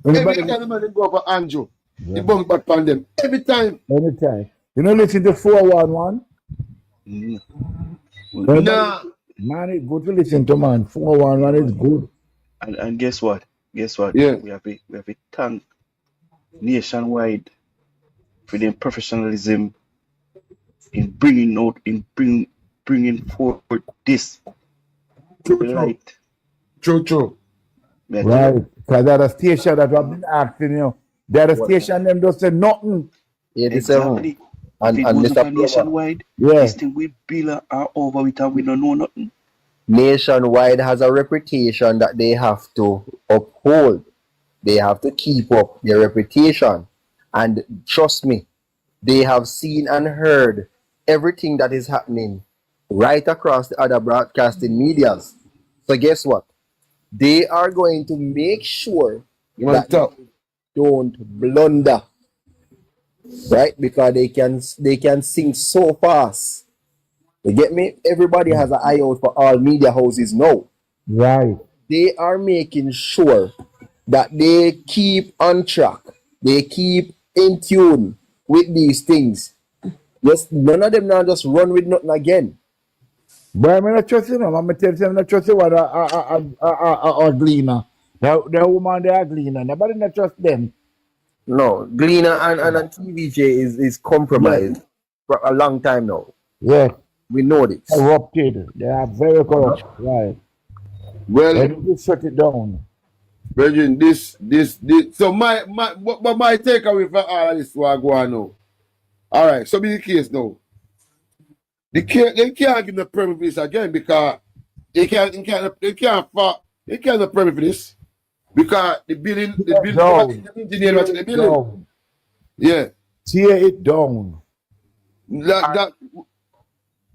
Anybody, Every time the man go up for Andrew, yeah. he bunk back on them. Every time. Anytime. You know, listen to 411. Mm. Nah. Man, it's good to listen to, man. 411 is good. And guess what? Yeah. We have to thank nationwide for their professionalism in bringing forward this light. True. Right. Because there are station that have been acting, you know. There are station them don't say nothing. 87. Exactly. And If it goes Mr. up nationwide, Yeah. this thing we bill are over with and we don't know nothing. Nationwide has a reputation that they have to uphold. They have to keep up their reputation. And trust me, they have seen and heard everything that is happening right across the other broadcasting medias. So guess what? They are going to make sure You want to talk? don't blunder. Right? Because they can sing so fast. You get me? Everybody has an eye out for all media houses now. Right. They are making sure that they keep on track. They keep in tune with these things. Yes, none of them now just run with nothing again. But I'm not trust you, know. I'm tell you, I'm not trust you what a gleaner. The woman they are gleaner. Nobody not trust them. No, Gleaner and TVJ is Yeah. compromised for a long time now. Yeah. We know this. Corrupted. They are very corrupt. Right. Well, And you shut it down. Brethren, this. So my takeaway for all of this what go on now. All right, so be the case now. They can't give the permit for this again because they can't permit for this because the building the engineer watching the building. Down. Yeah. Tear it down.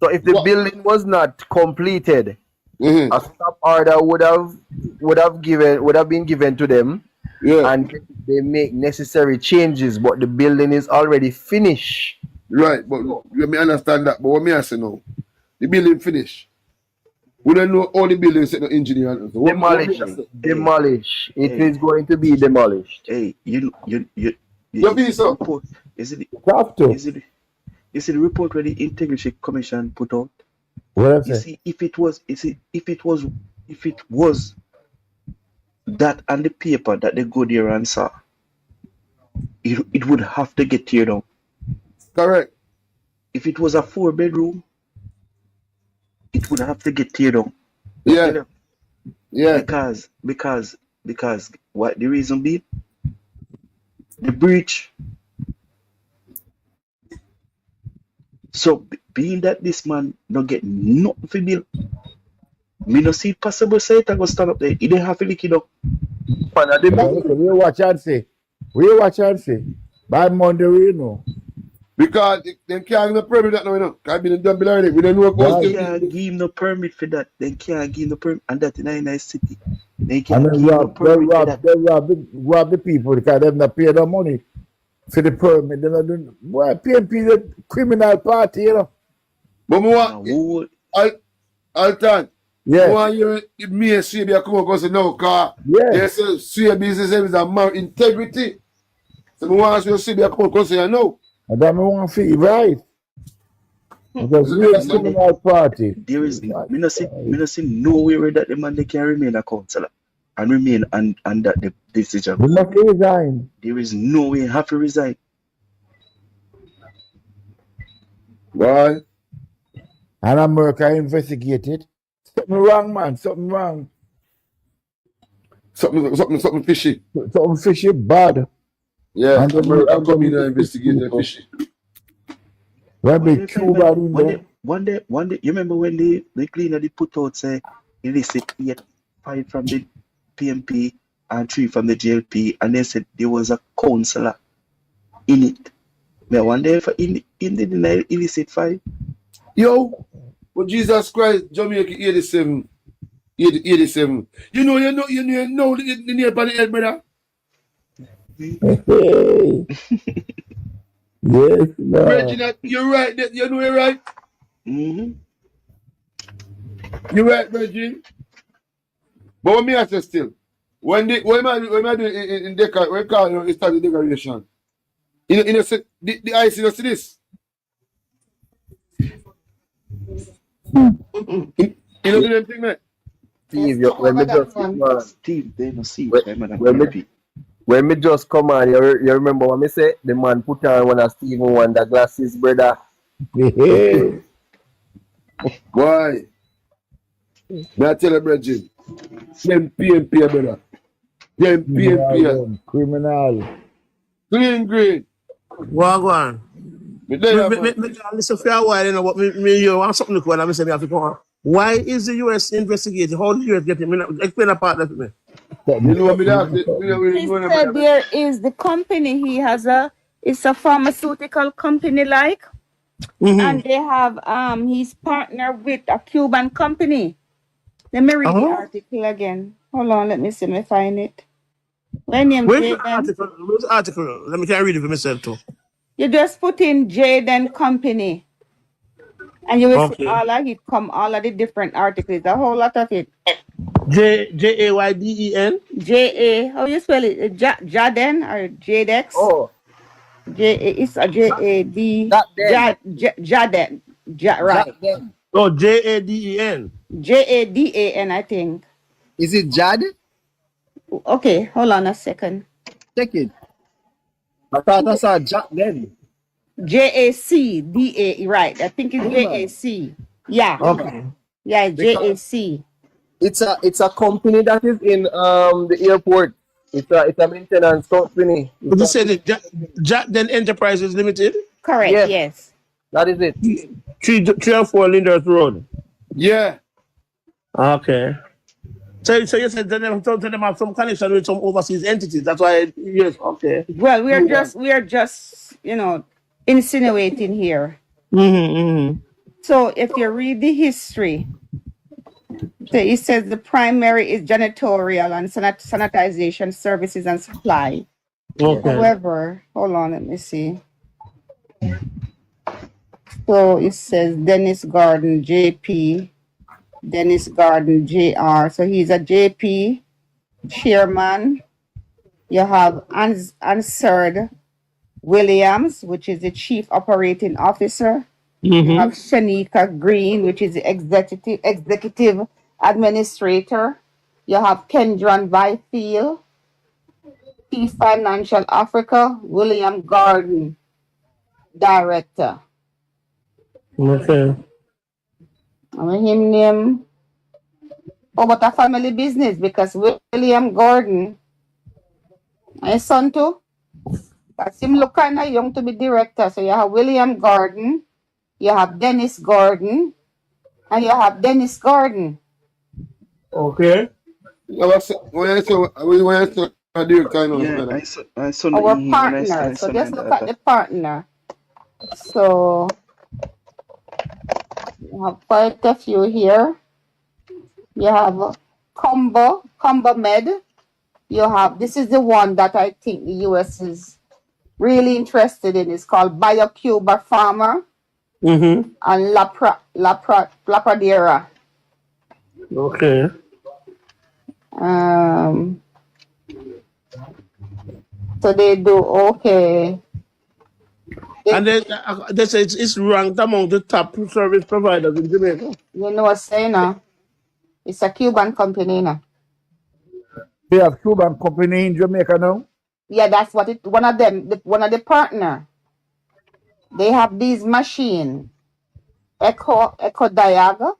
So if the building was not completed, Mm-hmm. a stop order would have been given to them, Yeah. and they make necessary changes. But the building is already finished. Right, but let me understand that. But what me I say now, the building finish. We don't know all the buildings set no engineer. So Demolish. It is going to be demolished. Hey, you be so. report, is it Have to. is it the report where the Integrity Commission put out? What You see, if it was that on the paper that they go there and saw, it would have to get teared down. Correct. If it was a 4-bedroom, it would have to get teared down. Yeah. Yeah. Because what the reason being? The breach. So being that this man not get nothing for bill, me no see possible say it I go stand up there. He didn't have to lick it up. We watch and see. By Monday we know. Because they can't give the permit that now, you know. I've been done below it. We don't know what They can't give him no permit for that. They can't give him no permit, and that in a nice city. They can't give him no permit for that. They rob the people because they've not paid the money for the permit. They're not doing. Well, PNP is a criminal party, you know. But we want Alton. Yeah. We want you me and Swabia come up and say no, because they say Swabia is a man integrity. So we want you to Swabia come up and say no. And then we want to feel right. Because we are a criminal party. There is me not see nowhere that the man they can remain a councillor and remain under the decision. We must resign. There is no way have to resign. Why? And America investigated. Something wrong, man. Something wrong. Something fishy. Something fishy bad. Yeah, America come in and investigate the fishy. One day, you remember when the cleaner they put out say illicit 5 from the PNP and 3 from the JLP, and they said there was a councillor in it. Now one day for in the illicit 5. Yo, but Jesus Christ, Jamaica 87. You know the name by the head, brother. Hey. Yes, no. Regina, you're right. You know you're right. Mm-hmm. You're right, Regina. But what me ask you still, when I do in decoration, when call it start the decoration, you know the ice, you know see this. You know the thing, man. Steve, They don't see when me just come on, you remember what me say? The man put on one of Steve Wonder glasses, brother. Why? May I tell you, Regina? Them PNP, brother. Them PNP. Criminal. Clean green. Go on. Me listen for a while, you know, but me want something to call and me say me have to come on. Why is the US investigating? How did the US get him? Explain a part that to me. You know what me that? He said there is the company it's a pharmaceutical company like, and they have he's partnered with a Cuban company. Let me read the article again. Hold on, let me see me find it. Where's the article? Let me try to read it for myself too. You just put in Jaden Company, and you will see all of the different articles, a whole lot of it. Jayden? How you spell it? Jaden or Jadex? Oh. It's a Jad. Jaden. Right. Oh, JADEN. JADAN, I think. Is it Jad? Okay, hold on a second. Check it. I thought I saw Jack then. JACDA, right? I think it's JAC. Yeah. Okay. Yeah, Because JAC. it's a company that is in the airport. It's a maintenance company. But you said it, Jaden Enterprises Limited? Correct, Yes, yes. that is it. 3 and 4 Linders Road. Yeah. Okay. So you said that them have some connection with some overseas entities. That's why, yes, okay. Well, we are just, insinuating here. So if you read the history, so it says the primary is janitorial and sanitization services and supply. Okay. However, hold on, let me see. So it says Dennis Garden, JP, Dennis Garden, JR. So he's a JP chairman. You have Answered Williams, which is the chief operating officer. You have Shanika Green, which is the executive administrator. You have Kendron Byfield, Chief Financial Officer. William Gordon, director. Okay. I mean, him name. Oh, but a family business because William Gordon, my son too. Because him look kind of young to be director. So you have William Gordon, you have Dennis Gordon, and you have Dennis Gordon. Okay. When I say director, I know. Yeah, I saw Our when partner. So just look at the partner. So you have quite a few here. You have Combo Med. You have, this is the one that I think the US is really interested in. It's called BioCuba Farmer and Lapradera. Okay. So they do okay. And then they say it's ranked among the top service providers in Jamaica. You know what's saying now? It's a Cuban company now. They have Cuban company in Jamaica now. Yeah, that's what it. One of the partner. They have these machine. Echo Diag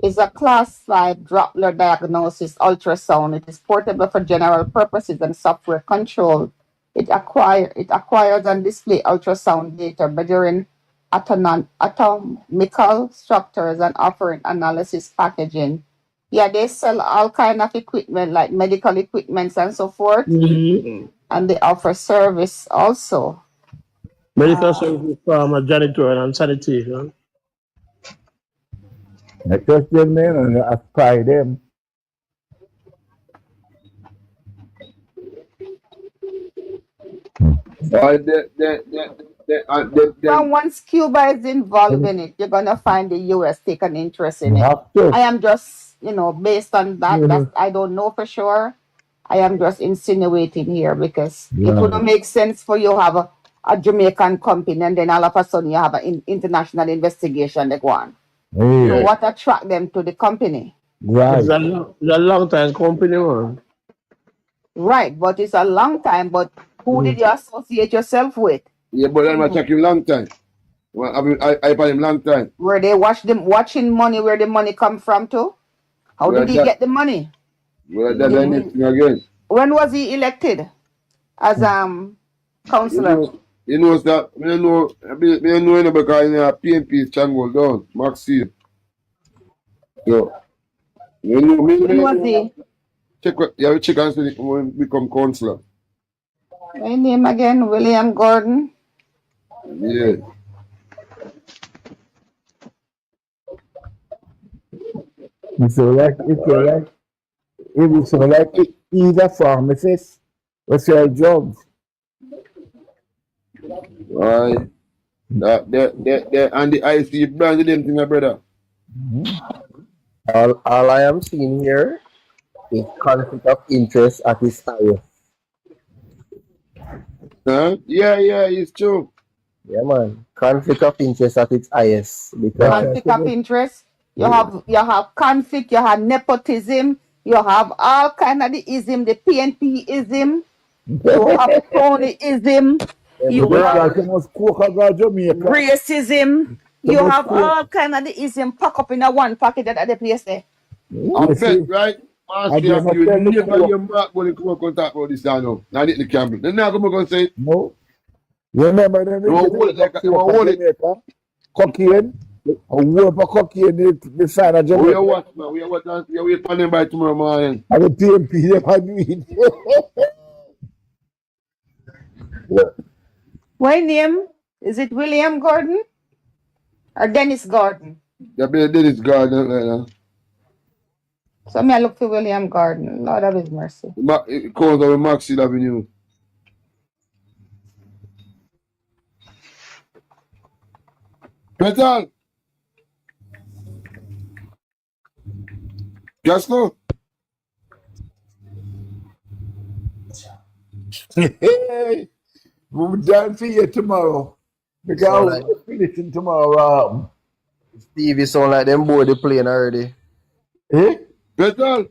is a class 5 Doppler diagnosis ultrasound. It is portable for general purposes and software control. It acquires and displays ultrasound data measuring atomical structures and offering analysis packaging. Yeah, they sell all kind of equipment like medical equipments and so forth, and they offer service also. Medical services, farmer, janitor, and sanitation. I trust them men and I try them. Once Cuba is involved in it, you're gonna find the US take an interest in it. I am just, based on that, I don't know for sure. I am just insinuating here because it wouldn't make sense for you to have a Jamaican company and then all of a sudden you have an international investigation that go on. So what attract them to the company? Right. It's a long time company, man. Right, but it's a long time. But who did you associate yourself with? Yeah, but I'm not talking long time. Well, I buy him long time. Were they watching money where the money come from too? How did he get the money? Well, that's anything again. When was he elected as councillor? You know that I know because PNP channel down, Maxine. So when was he? Check and see when become councillor. My name again, William Gordon. Yeah. It's like he's a pharmacist who sell drugs. Right. That and the IC brand the them thing, my brother. All I am seeing here is conflict of interest at his highest. Huh? Yeah, it's true. Yeah, man. Conflict of interest at its highest That's because Conflict of interest. You have conflict, you have nepotism, you have all kind of the ism, the PNP ism, you have cronyism, them you Just have like grab you must cook about Jamaica. racism, You you must have cook. all kind of the ism pack up in a one packet at the place there. I You bet, see? right? And Marcia, then I you tell the never cook. hear Mark when you come and talk about this down now. Now, the camera. Then now come and say, No. You remember them you they want get to hold rid it of like, you coke want to at hold it. Jamaica? Cocaine. A whole for cocaine the side of Oh, you Jamaica. watch, man. We are watching. You wait for them by tomorrow morning. And the PMP them had weed. What name? Is it William Gordon or Dennis Gordon? You better do this garden like that. So me I look for William Gordon. Lord of his mercy. It comes out with Maxfield Avenue. Petal, just go. Hey, we'll be done for you tomorrow. sound Because like we're finishing tomorrow. Stevie sound like them board the plane already. Eh? Petal,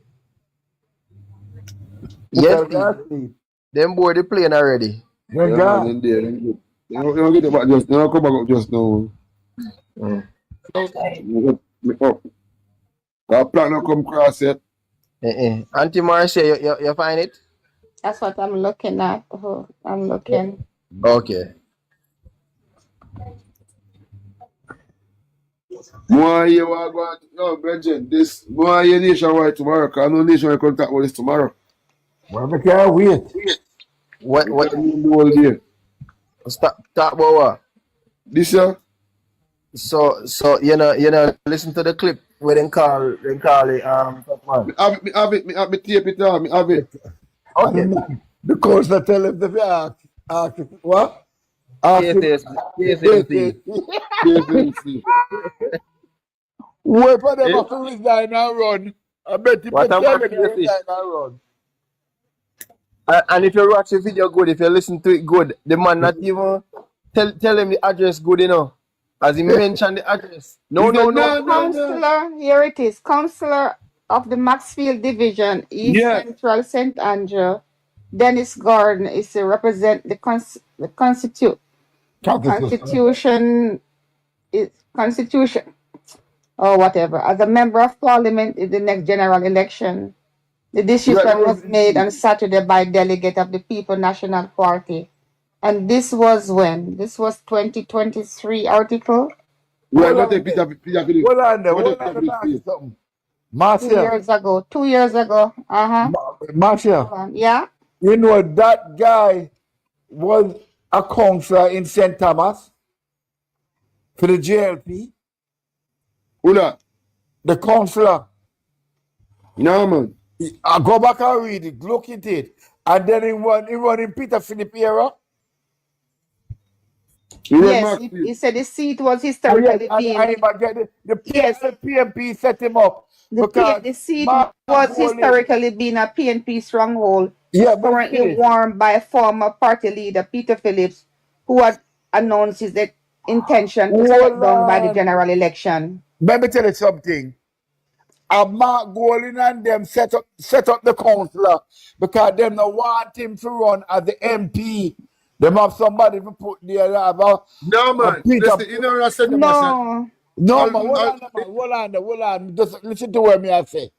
Yes, Because Steve. last week, Them board the plane already. you're yeah, man, gone. in there. You don't get it back just, you don't come back up just now. Mm. Me up. That plan not come cross yet. Auntie Marcia, you find it? That's what I'm looking at. Oh, I'm looking. Okay. More you are going no, Bridget, this more you nationwide tomorrow, because no nationwide contact with this tomorrow. Well, we can't wait. We What can do the whole day. stop talk about what? This year, So listen to the clip where they call it top man. me have it, tape it on, me have it. Okay. And the coach that tell him to ask what? Ask him. KSMC. KFMC. Wait for them Eh? to resign and run. I bet you What can tell about them to KSC? resign and run. And if you watch the video good, if you listen to it good, the man not even tell him the address good enough. As he mentioned the address. He No. said, no. Councillor, here it is. Councillor of the Maxfield Division, East Yes. Central St. Andrew, Dennis Gordon is to represent the Constitution or whatever. As a member of parliament in the next general election, the decision was made on Saturday by delegate of the People National Party. And this was when? This was 2023 article. Well, not take Peter Philip. Hold on there. Not Hold take on Peter there. Ask you Philip. something. 2 Marcia. years ago. 2 years ago. Marcia. Yeah. You know that guy was a councillor in St. Thomas for the JLP. Who that? The councillor. No, man. I go back and read it, look at it. And then he run in Peter Philip era. Yes, he said the seat was historically being. Yes, the PNP set him up. The seat was historically being a PNP stronghold. Yeah, currently worn by former party leader Peter Phillips, who had announced his intention to step down by the general election. Let me tell you something. Mark Golding and them set up the councillor because them don't want him to run as the MP. Them have somebody to put there. No, man. Listen, you know what I said to myself? No, man. Hold on. Just listen to what me I say.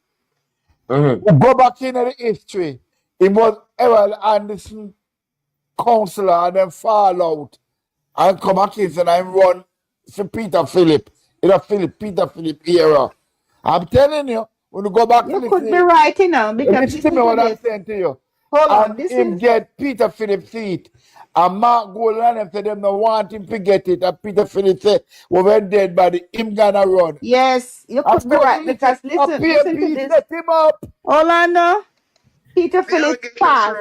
Go back into the history. It was Errol Anderson councillor and then fall out. And come back in and I run for Peter Philip. In a Peter Philip era. I'm telling you, when you go back you could be right, you know, because listen to me what I'm saying to you. Hold on, and him get Peter Philip seat. And Mark Golan and say them don't want him to get it. And Peter Philip say, we were dead by the him gonna run. Yes, you could be right because listen to this. Set him up. Orlando, Peter Philip passed.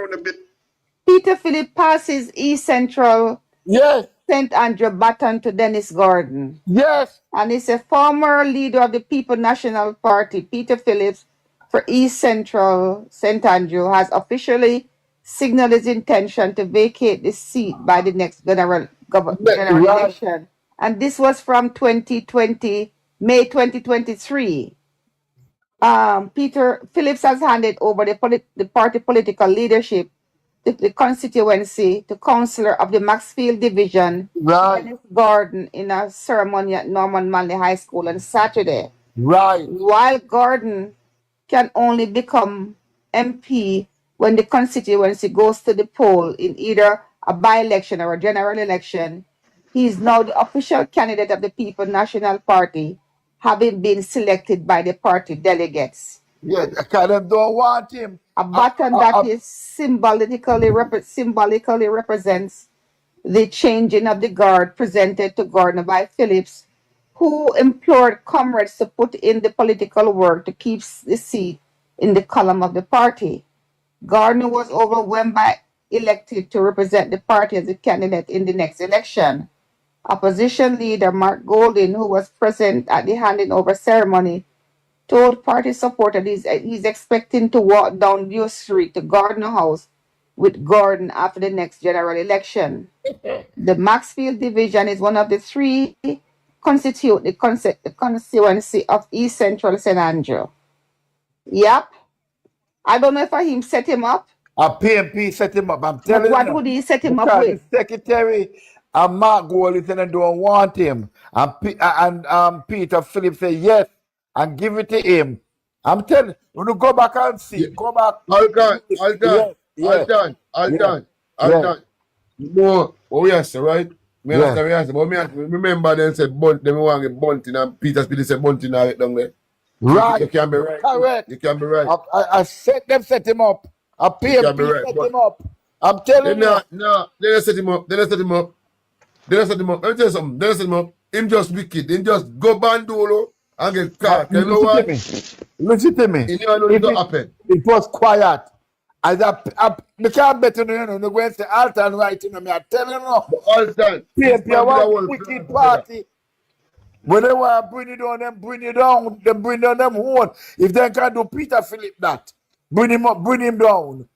Peter Philip passes East Central. Yes. St. Andrew baton to Dennis Gordon. Yes. And he's a former leader of the People National Party, Peter Phillips, for East Central St. Andrew, has officially signaled his intention to vacate the seat by the next general Right. election. And this was from 2020, May 2023. Peter Phillips has handed over the party political leadership to the constituency to Councillor of the Maxfield Division, Right. Dennis Gordon, in a ceremony at Norman Manley High School on Saturday. Right. While Gordon can only become MP when the constituency goes to the poll in either a by-election or a general election, he is now the official candidate of the People National Party, having been selected by the party delegates. Yeah, because them don't want him. A button that is symbolically represents the changing of the guard presented to Gordon by Phillips, who implored comrades to put in the political work to keep the seat in the column of the party. Gordon was overwhelmed by elected to represent the party as a candidate in the next election. Opposition leader Mark Golding, who was present at the handing over ceremony, told party supporters he's expecting to walk down New Street to Gordon House with Gordon after the next general election. The Maxfield Division is one of the three constitute the constituency of East Central St. Andrew. Yep. I don't know if him set him up. A PNP set him up. I'm telling What you. would he set him up Because with? the secretary and Mark Goldington don't want him. And Peter Phillips said yes and give it to him. I'm telling you, when you go back and see, go back. All done. No, what we have said, right? Me understand what we have said, but me have to remember them said bunt, them want get bunting and Peter Speedy said bunting now down there. Right. You can be right. Correct. You can be right. I set him up. A PNP right, set but- him up. I'm telling you. No, they don't set him up. Let me tell you something. They don't set him up. Him just wicked. Him just go bandolo and get caught. You know what? Listen to me. You know what happen. It was quiet. As I can't bet you know, no go and say alt and right, you know, me I tell you no. All time. PNP one wicked party. When they want to bring it down, them bring it down, them bring down them own. If they can do Peter Philip that, bring him up, bring him down.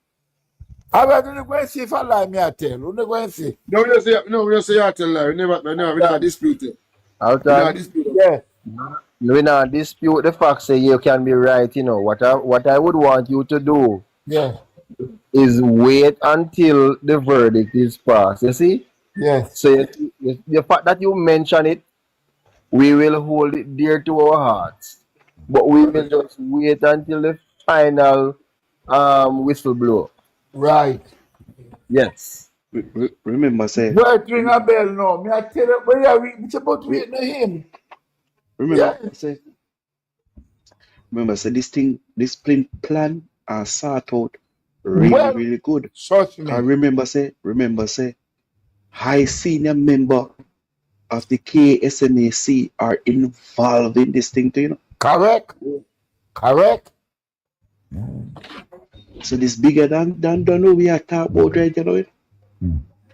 I'm going to go and see if I lie, me I tell. We're going to go and see. No, we don't say I tell lie. We never dispute it. Yeah. We not dispute the fact say you can be right, you know. What I would want you to do is wait until the verdict is passed. You see? Yes. So the fact that you mention it, we will hold it dear to our hearts. But we will just wait until the final whistle blow. Right. Yes. Remember, say. Right, ring a bell now. Me I tell you, but yeah, it's about waiting on him. Remember, say this plan are sort out really good. Trust me. I remember, say, high senior member of the KSNAC are involved in this thing, you know. Correct. So this bigger than know we are talking about right, you know.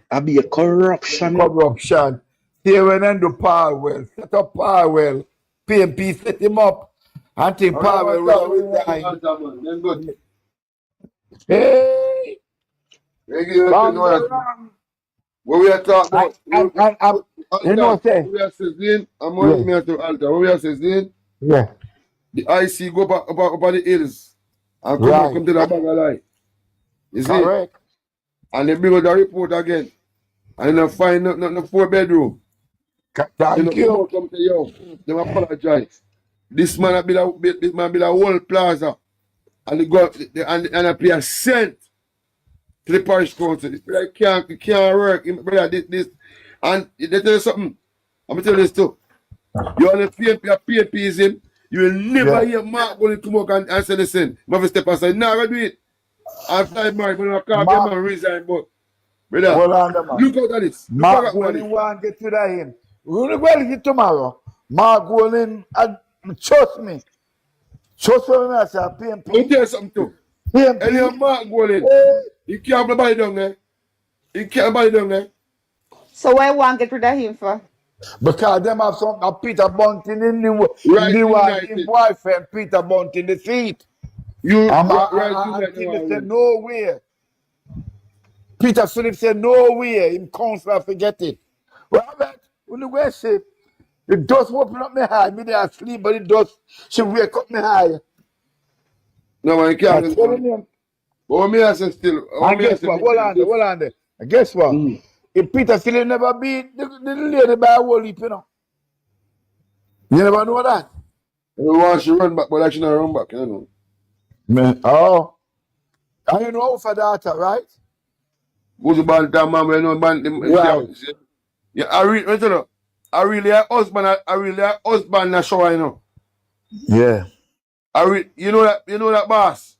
I be a corruption. See when they do Powell, set up Powell, PNP set him up. I think Powell will resign. Hey! What we are talking about? You know what I'm saying? What we are saying, I'm going to alter. What we are saying, yeah. The IC go up the hills and come to the bag of lie. You see? Correct. And they bring out the report again. And they find not 4-bedroom. Thank you. Come to you. They apologize. This man build a whole plaza. And they go and I pay a cent to the parish council. It can't work. Brother, this. And they tell you something. I'm going to tell you this too. You only PNPism. You will never hear Mark going to come up and say listen. You have to step aside. No, I do it. After I married, when I can't get man resign, but brother, look out at this. Mark Golden want to get rid of him. We're going to get tomorrow. Mark Golden, trust me. Trust me, I say, PNP. I'll tell you something too. PNP. Mark Golden, you can't have nobody down there. You can't have nobody down there. So why want to get rid of him for? Because them have some Peter Bunting in the boyfriend, Peter Bunting the seat. You right, nowhere. Peter Phillips said, no way, in council, forget it. Well, man, when you go say, the dust open up my eye, me there asleep, but the dust should wake up my eye. No, man, you can't I'm listen. telling you. But what me I say still, And guess what? Hold on there. And guess what? If Peter Phillips never beat the lady by a whole heap, you know. You never know that. Everyone should run back, but I should not run back, you know. Man, oh. And you know for daughter, right? Who's the band time, man, you know, band, Right. yeah, I really a husband, I really a husband in the shower, you know. Yeah. You know that boss?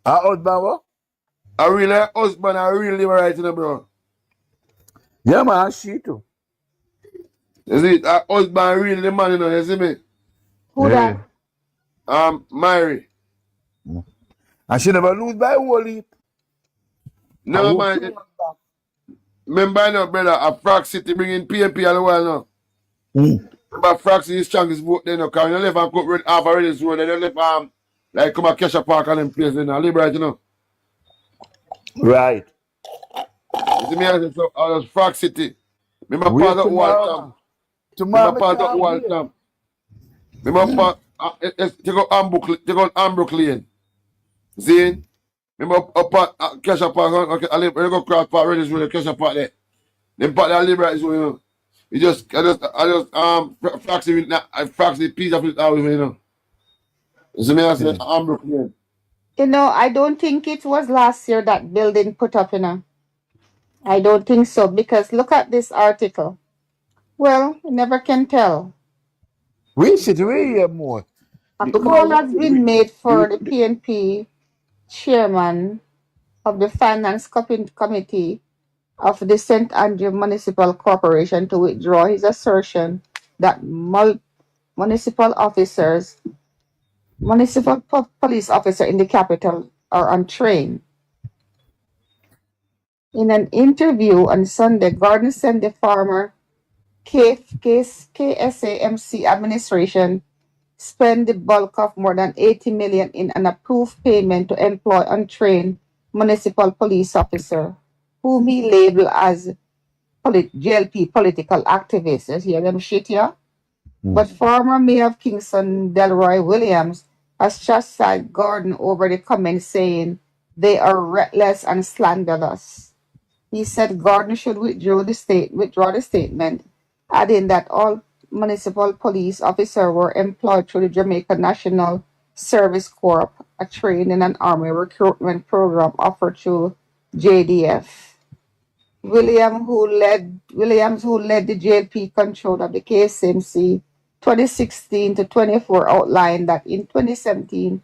Her husband what? I really a husband, I really right, you know, bro. Yeah, man, she too. You see, a husband really the man, you know, you see me? Who that? Mary. And she never lose by a whole heap. No, man, remember, you know, brother, a Frog City bringing PNP all the while now. Remember, Frog City is strongest vote there, you know, because you left and cut red half already, so they left, like, come a Kesha Park and them place, you know, liberate, you know. Right. You see me, I say, so, I was Frog City. Remember, Wait part of tomorrow, Wall man. Tomorrow, Remember, part of Wall Town. Remember, take out Ambrook Lane. Zane. Remember, up at Kesha Park, okay, I go cross Park, ready to Kesha Park there. Them part that liberate, so, you know. Frax the piece of it out, you know. So me I say, Ambrook Lane. You know, I don't think it was last year that building put up, you know. I don't think so, because look at this article. Well, you never can tell. We should hear more. A call has been made for the PNP chairman of the Finance Committee of the St. Andrew Municipal Corporation to withdraw his assertion that municipal police officer in the capital are untrained. In an interview on Sunday, Gordon said the former KSAMC administration spent the bulk of more than 80 million in an approved payment to employ untrained municipal police officer, whom he labeled as JLP political activists. You hear them shit here? But former Mayor of Kingston, Delroy Williams, has chastised Gordon over the comments, saying they are reckless and slanderous. He said Gordon should withdraw the statement, adding that all municipal police officers were employed through the Jamaica National Service Corps, a training and army recruitment program offered through JDF. Williams, who led the JLP control of the KSMC 2016 to 24, outlined that in 2017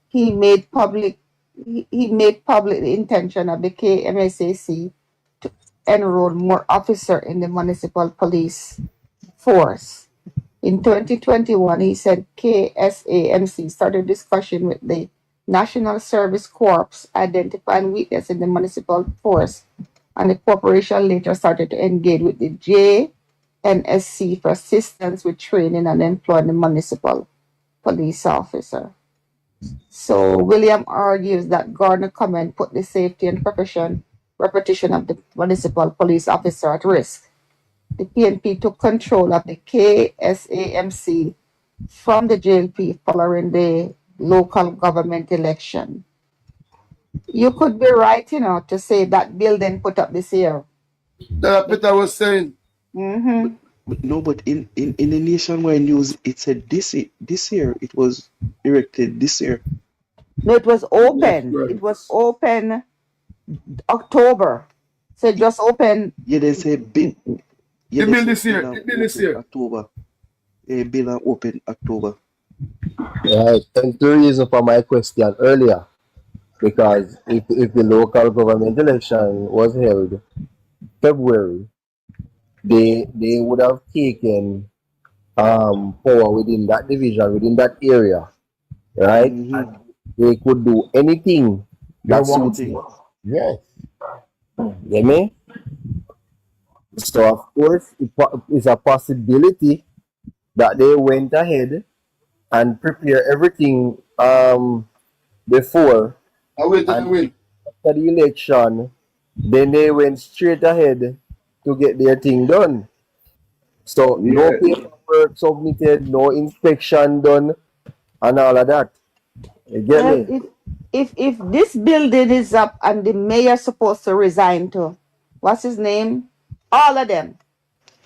he made public the intention of the KMSAC to enroll more officers in the municipal police force. In 2021, he said KSAMC started discussion with the National Service Corps, identifying weakness in the municipal force, and the corporation later started to engage with the JNSC for assistance with training and employing the municipal police officer. So William argues that Gordon comment put the safety and reputation of the municipal police officer at risk. The PNP took control of the KSAMC from the JLP following the local government election. You could be right, you know, to say that building put up this year. That Peter was saying. Mm-hmm. But in the nationwide news, it said this year it was erected this year. No, it was open. It was open October. So it just open. Yeah, they say bid. Yeah, It this year. October. Bill and open October. Right, and the reason for my question earlier, because if the local government election was held February, they would have taken power within that division, within that area, right? And they could do anything that suits them. Yes. You me? So of course, it's a possibility that they went ahead and prepare everything before I wait and wait. after the election Then they went straight ahead to get their thing done. So no Yeah. paperwork submitted, no inspection done, and all of that. You get Well, me? if this building is up and the mayor's supposed to resign too, what's his name? All of them.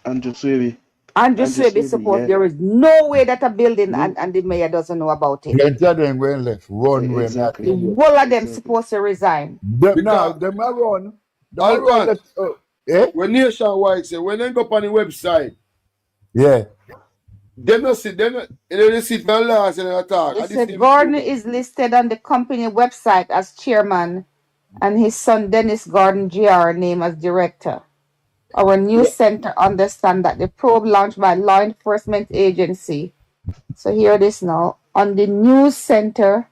Andrew Swaby. Andrew Andrew Swaby Swaby, suppose yeah. there is no way that a building No. and the mayor doesn't know about it. Plenty of them going left, run way, me I Exactly. The tell you. whole of them Exactly. supposed to resign. Them, now, Because them a run Alton, left, eh? when nationwide say when they go up on the website, Yeah. they not see they see for last and they talk. They I this said thing Gordon is listed on the company website as chairman and his son Dennis Gordon Jr. named as director. Our news center understand that the probe launched by law enforcement agency. So hear this now. On the news center,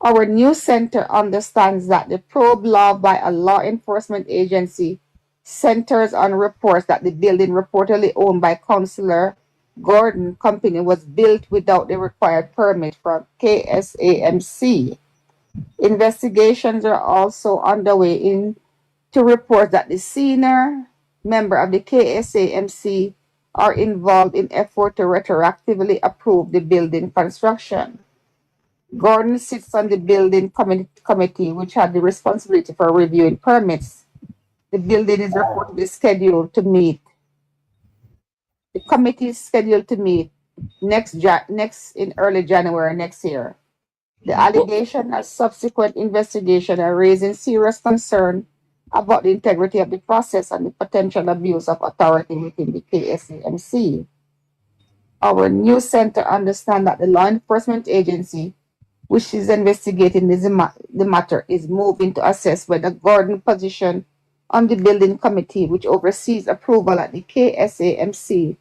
our news center understands that the probe launched by a law enforcement agency centers on reports that the building reportedly owned by Councillor Gordon Company was built without the required permit from KSAMC. Investigations are also underway to report that the senior member of the KSAMC are involved in effort to retroactively approve the building construction. Gordon sits on the building committee, which had the responsibility for reviewing permits. The building is reportedly scheduled to meet. The committee is scheduled to meet next in early January next year. The allegation and subsequent investigation are raising serious concern about the integrity of the process and the potential abuse of authority within the KSAMC. Our news center understands that the law enforcement agency, which is investigating the matter, is moving to assess whether Gordon's position on the building committee, which oversees approval at the KSAMC,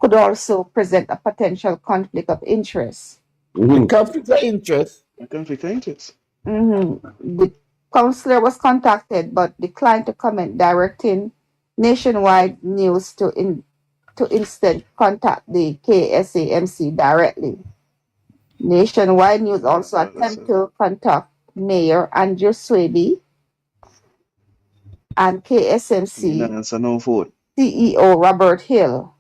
could also present a potential conflict of interest. Conflict of interest. Conflict of interest. The councillor was contacted but declined to comment, directing Nationwide News to instead contact the KSAMC directly. Nationwide News also attempted to contact Mayor Andrew Swaby and KSMC CEO Robert Hill.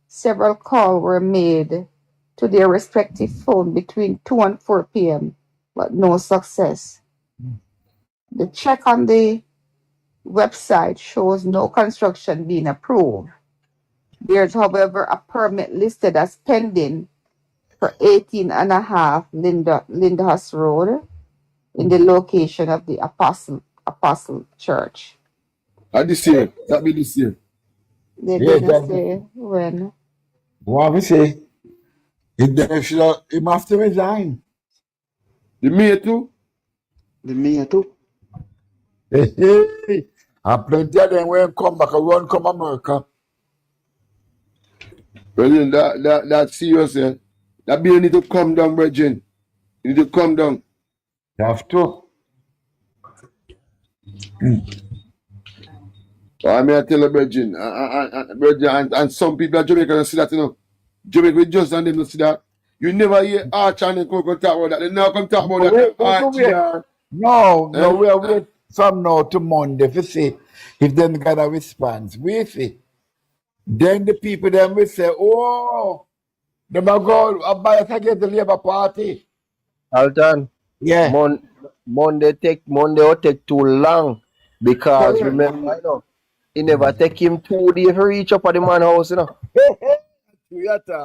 Several calls were made to their respective phone between 2 and 4 p.m., but no success. The check on the website shows no construction being approved. There's, however, a permit listed as pending for 18.5 Lyndhurst Road in the location of the Apostle Church. this year. That be this year. They didn't say when. What we say? He must resign. The mayor too? The mayor too? Hey. And plenty of them will come back and run come America. Brethren, that serious, eh? That bill need to come down, brethren. You need to come down. You have to. I mean, I tell you, brethren, and some people at Jamaica don't see that, you know. Jamaica, we just and them don't see that. You never hear Arch and them come talk about that. They now come talk about that. RTR. No, we are wait from now to Monday to see if them got a response. We see. Then the people them will say, oh, them are going buy us against the Labour Party. Alton. Yeah. Monday will take too long because remember, you know, it never take him 2 days to reach up at the man house, you know.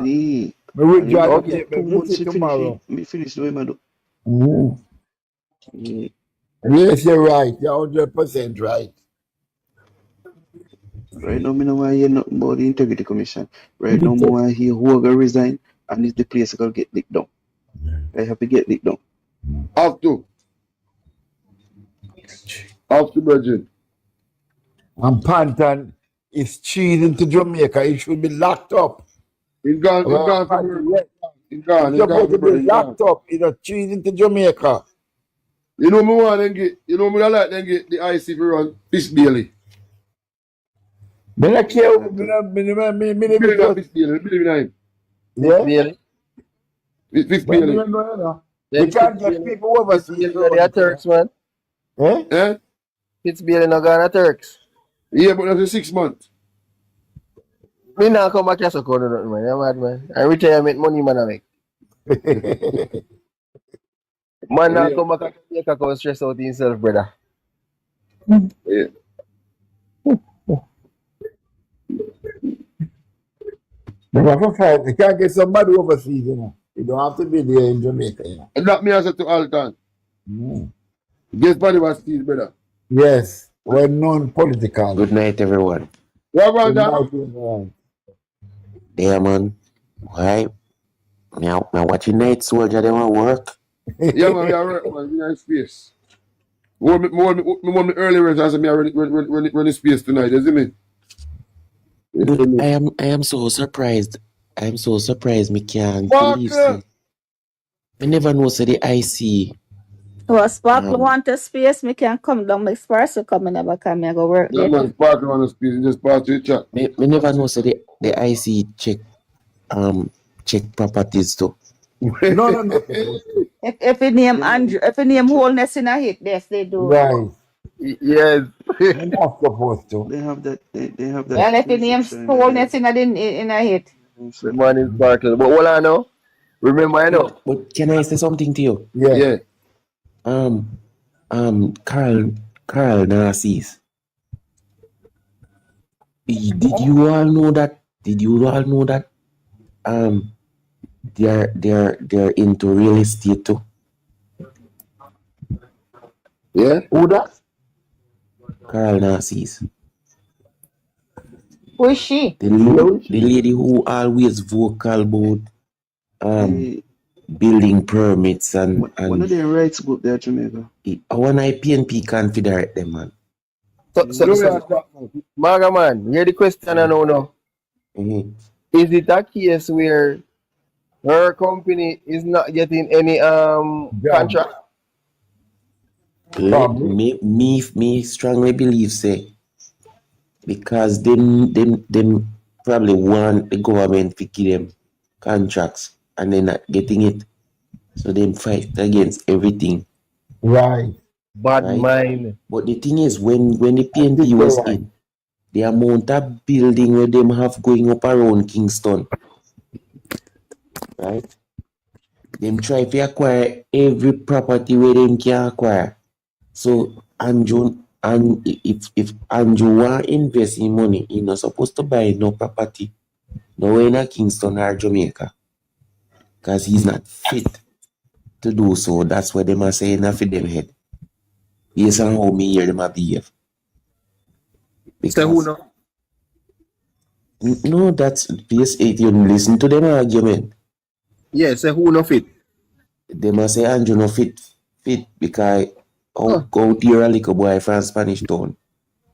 Me. Okay. Tomorrow. Me finish the way I do. Yes, you're right. You're 100% right. Right now, I don't want to hear nothing about the Integrity Commission. Right now, I want to hear who will resign and if the place will get licked down. I have to get licked down. Have to, brethren. And Pantan is cheating to Jamaica. He should be locked up. He's gone. He's gone. He's supposed to be locked up. He's cheating to Jamaica. You know me want them get. You know me like them get the IC for run Fish Bailey. Me not care. Me Fish Bailey. Believe in him. Yeah. Fish Bailey. We can't get people overseas. They're Turks, man. Eh? Eh? Fitzbill no gonna Turks. Yeah, but that's 6 months. Me now come back here so cold nothing, man. You mad, man. And retirement money, man, I make. Man now Yeah. come back and make a come stress out himself, brother. Yeah. They have to fight. They can't get somebody overseas, you know. You don't have to be there in Jamaica, you know. And that me answer to Alton. Guess body was Steve, brother. Yes, we're non-political. Good night, everyone. What about Good that? night, everyone. Yeah, man. Why? Now watching Night Soldier, they want work. Yeah, man, we are right, man. We are in space. More me earlier as me run the space tonight, you see me? But I am so surprised. I'm so surprised me can't believe Sparkle! it. I never know say the IC. Well, Sparkle want a space, me can come down. My Sparkle coming up, can me go work Yeah, there. man, Sparkle on the space, you just pass to the chat. Me never know say the IC check properties too. No. If you name Andrew, if you name wholeness in a hit, yes, they do. Right. Yes. You're not supposed to. They have that. They have that. And if you name restriction wholeness in a hit. The man is Sparkle. But hold on now. Remember, I know. But can I say something to you? Yeah. Yeah. Carl Narcis. Did you all know that? They're into real estate too. Yeah? Who that? Carl Narcis. Who is she? The lady who always vocal about building permits and one of their rights group there, Jamaica. I want PNP confederate them, man. So, Maga man, hear the question I know now. Is it a case where her company is not getting any contract? Me strongly believe say because them probably want the government to give them contracts and they're not getting it. So they fight against everything. Right. Bad mind. But the thing is when the PNP was in, the amount of building where them have going up around Kingston, right? Them try to acquire every property where them can acquire. So Andrew, and if Andrew want invest in money, he's not supposed to buy no property nowhere in Kingston or Jamaica. Because he's not fit to do so. That's why they must say enough for them head. Based on how me hear them behave. Say who no? No, that's based if you listen to them argument. Yeah, say who no fit. They must say Andrew no fit because go dear a little boy from Spanish Town.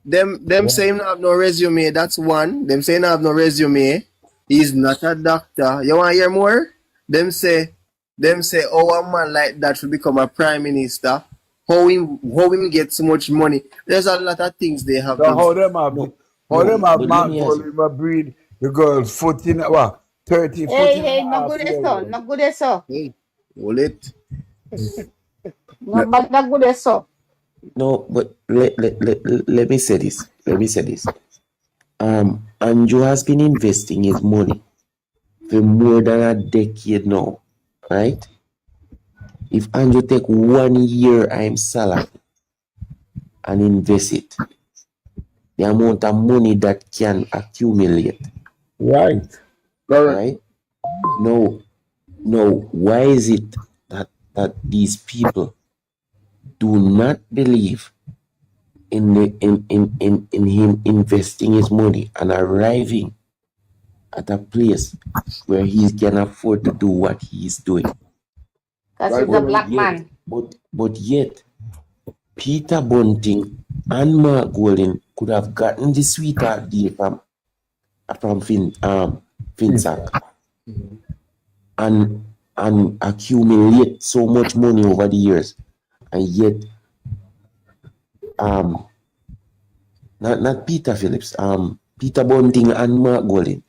Them say him not have no resume, that's one. Them say him not have no resume. He's not a doctor. You want to hear more? Them say, oh, a man like that should become a prime minister. How him get so much money? There's a lot of things they have. So how them have man call him a breed the girl's 14, what? 30, 14. Hey, no good so. No good so. Hey, hold it. No good so. No, but let me say this. Andrew has been investing his money for more than a decade now, right? If Andrew take 1 year I'm salary and invest it, the amount of money that can accumulate. Right. Right? No, why is it that these people do not believe in him investing his money and arriving at a place where he can afford to do what he's doing? Because he's a black man. But yet, Peter Bunting and Mark Golding could have gotten the sweetheart deal from Finsack and accumulate so much money over the years, and yet not Peter Phillips, Peter Bunting and Mark Golding,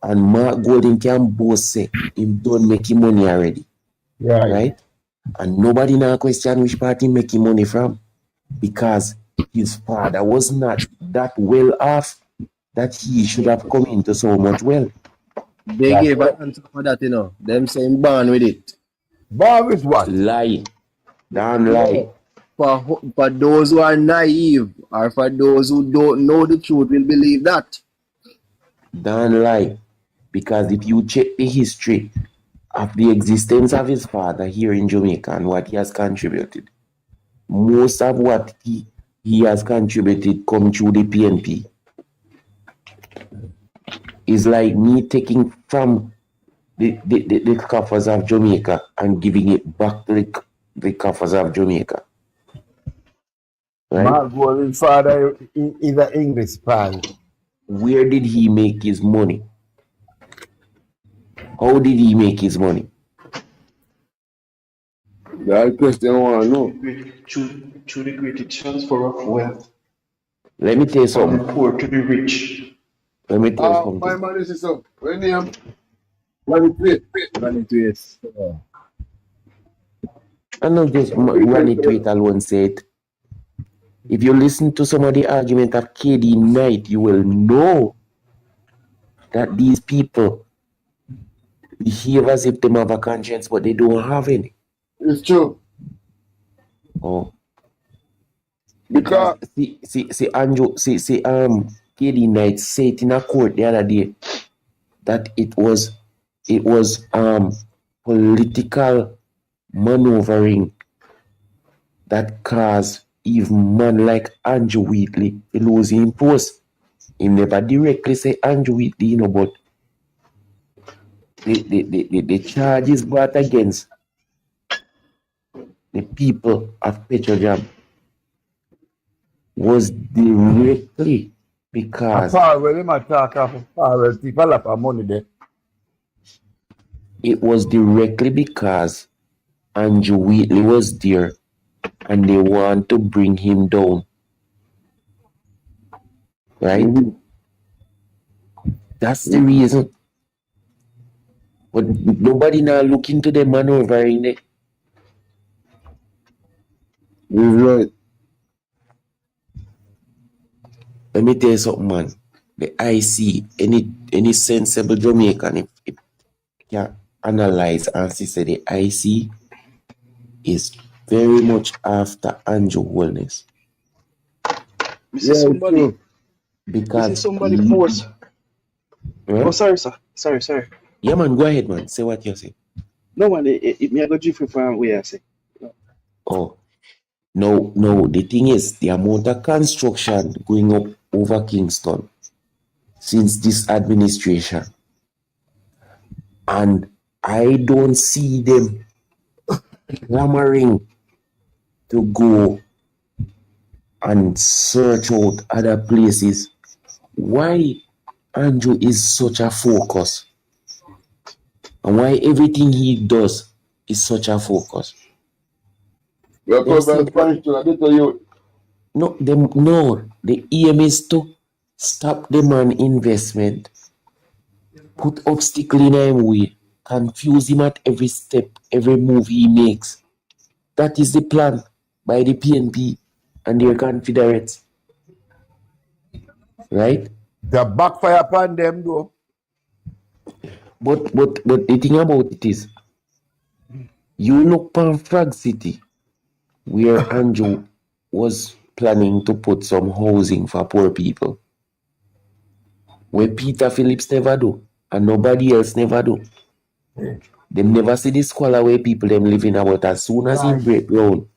and Mark Golding can both say him don't make him money already. Right? And nobody now question which party making money from, because his father was not that well off that he should have come into so much wealth. They gave an answer for that, you know. Them saying born with it. Born with what? Lie. Damn lie. For those who are naive or for those who don't know the truth will believe that. Damn lie. Because if you check the history of the existence of his father here in Jamaica and what he has contributed, most of what he has contributed come through the PNP. It's like me taking from the coffers of Jamaica and giving it back to the coffers of Jamaica. Right? My father is an English fan. Where did he make his money? How did he make his money? That question I want to know. Through the great transfer of wealth Let me tell you from the something. poor to the rich. Let me tell you My something. man, this is so. When name? Run into it. I'm not just running to it alone say it. If you listen to some of the argument of KD Knight, you will know that these people behave as if they have a conscience, but they don't have any. It's true. Oh. Because see Andrew, KD Knight said in a court the other day that it was political maneuvering that caused even man like Andrew Wheatley to lose his post. He never directly say Andrew Wheatley, you know, but the charges brought against the people of Petrojam was directly because it was directly because Andrew Wheatley was there and they want to bring him down. Right? That's the reason. But nobody now look into the maneuvering there. you're right. Let me tell you something, man. The IC, any sensible Jamaican, if can analyze and see say the IC is very much after Andrew Wellness. Mr. Somebody. Because Somebody force. Right? Oh, sorry, sir. Sorry. Yeah, man, go ahead, man. Say what you say. No, man, it may go different from where I say. Oh, no. The thing is, the amount of construction going up over Kingston since this administration, and I don't see them clamoring to go and search out other places. Why Andrew is such a focus? And why everything he does is such a focus? We're probably the aim is to stop the man investment, put obstacle in him way, confuse him at every step, every move he makes. That is the plan by the PNP and their confederates. Right? The backfire upon them though. But the thing about it is, you look on Frog City, where Andrew was planning to put some housing for poor people, where Peter Phillips never do, and nobody else never do. They never see the squalor where people them living about. As soon as he break ground,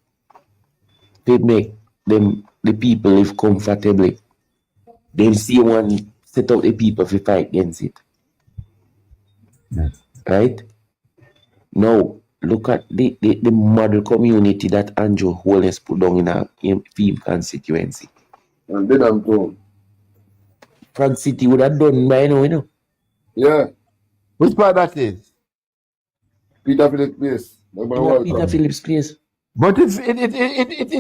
they make them the people live comfortably. They see one set up the people to fight against it. Right? Now, look at the model community that Andrew Holness put down in a Field constituency. And then I'm told. Frog City would have done by now, you know. Yeah. Which part that is? Peter Phillips place. Peter Phillips place. But it's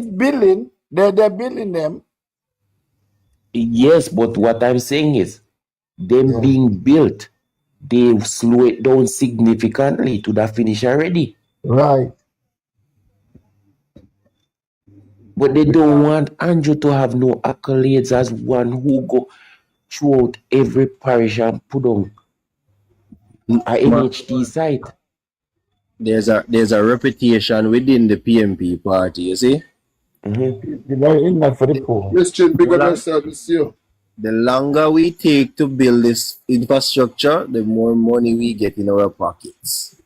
building. They're building them. Yes, but what I'm saying is, them being built, they slow it down significantly to the finish already. Right. But they don't want Andrew to have no accolades as one who go throughout every parish and put on a NHT site. There's a reputation within the PNP party, you see? Not for the poor. Christian, big up yourself, this year. The longer we take to build this infrastructure, the more money we get in our pockets.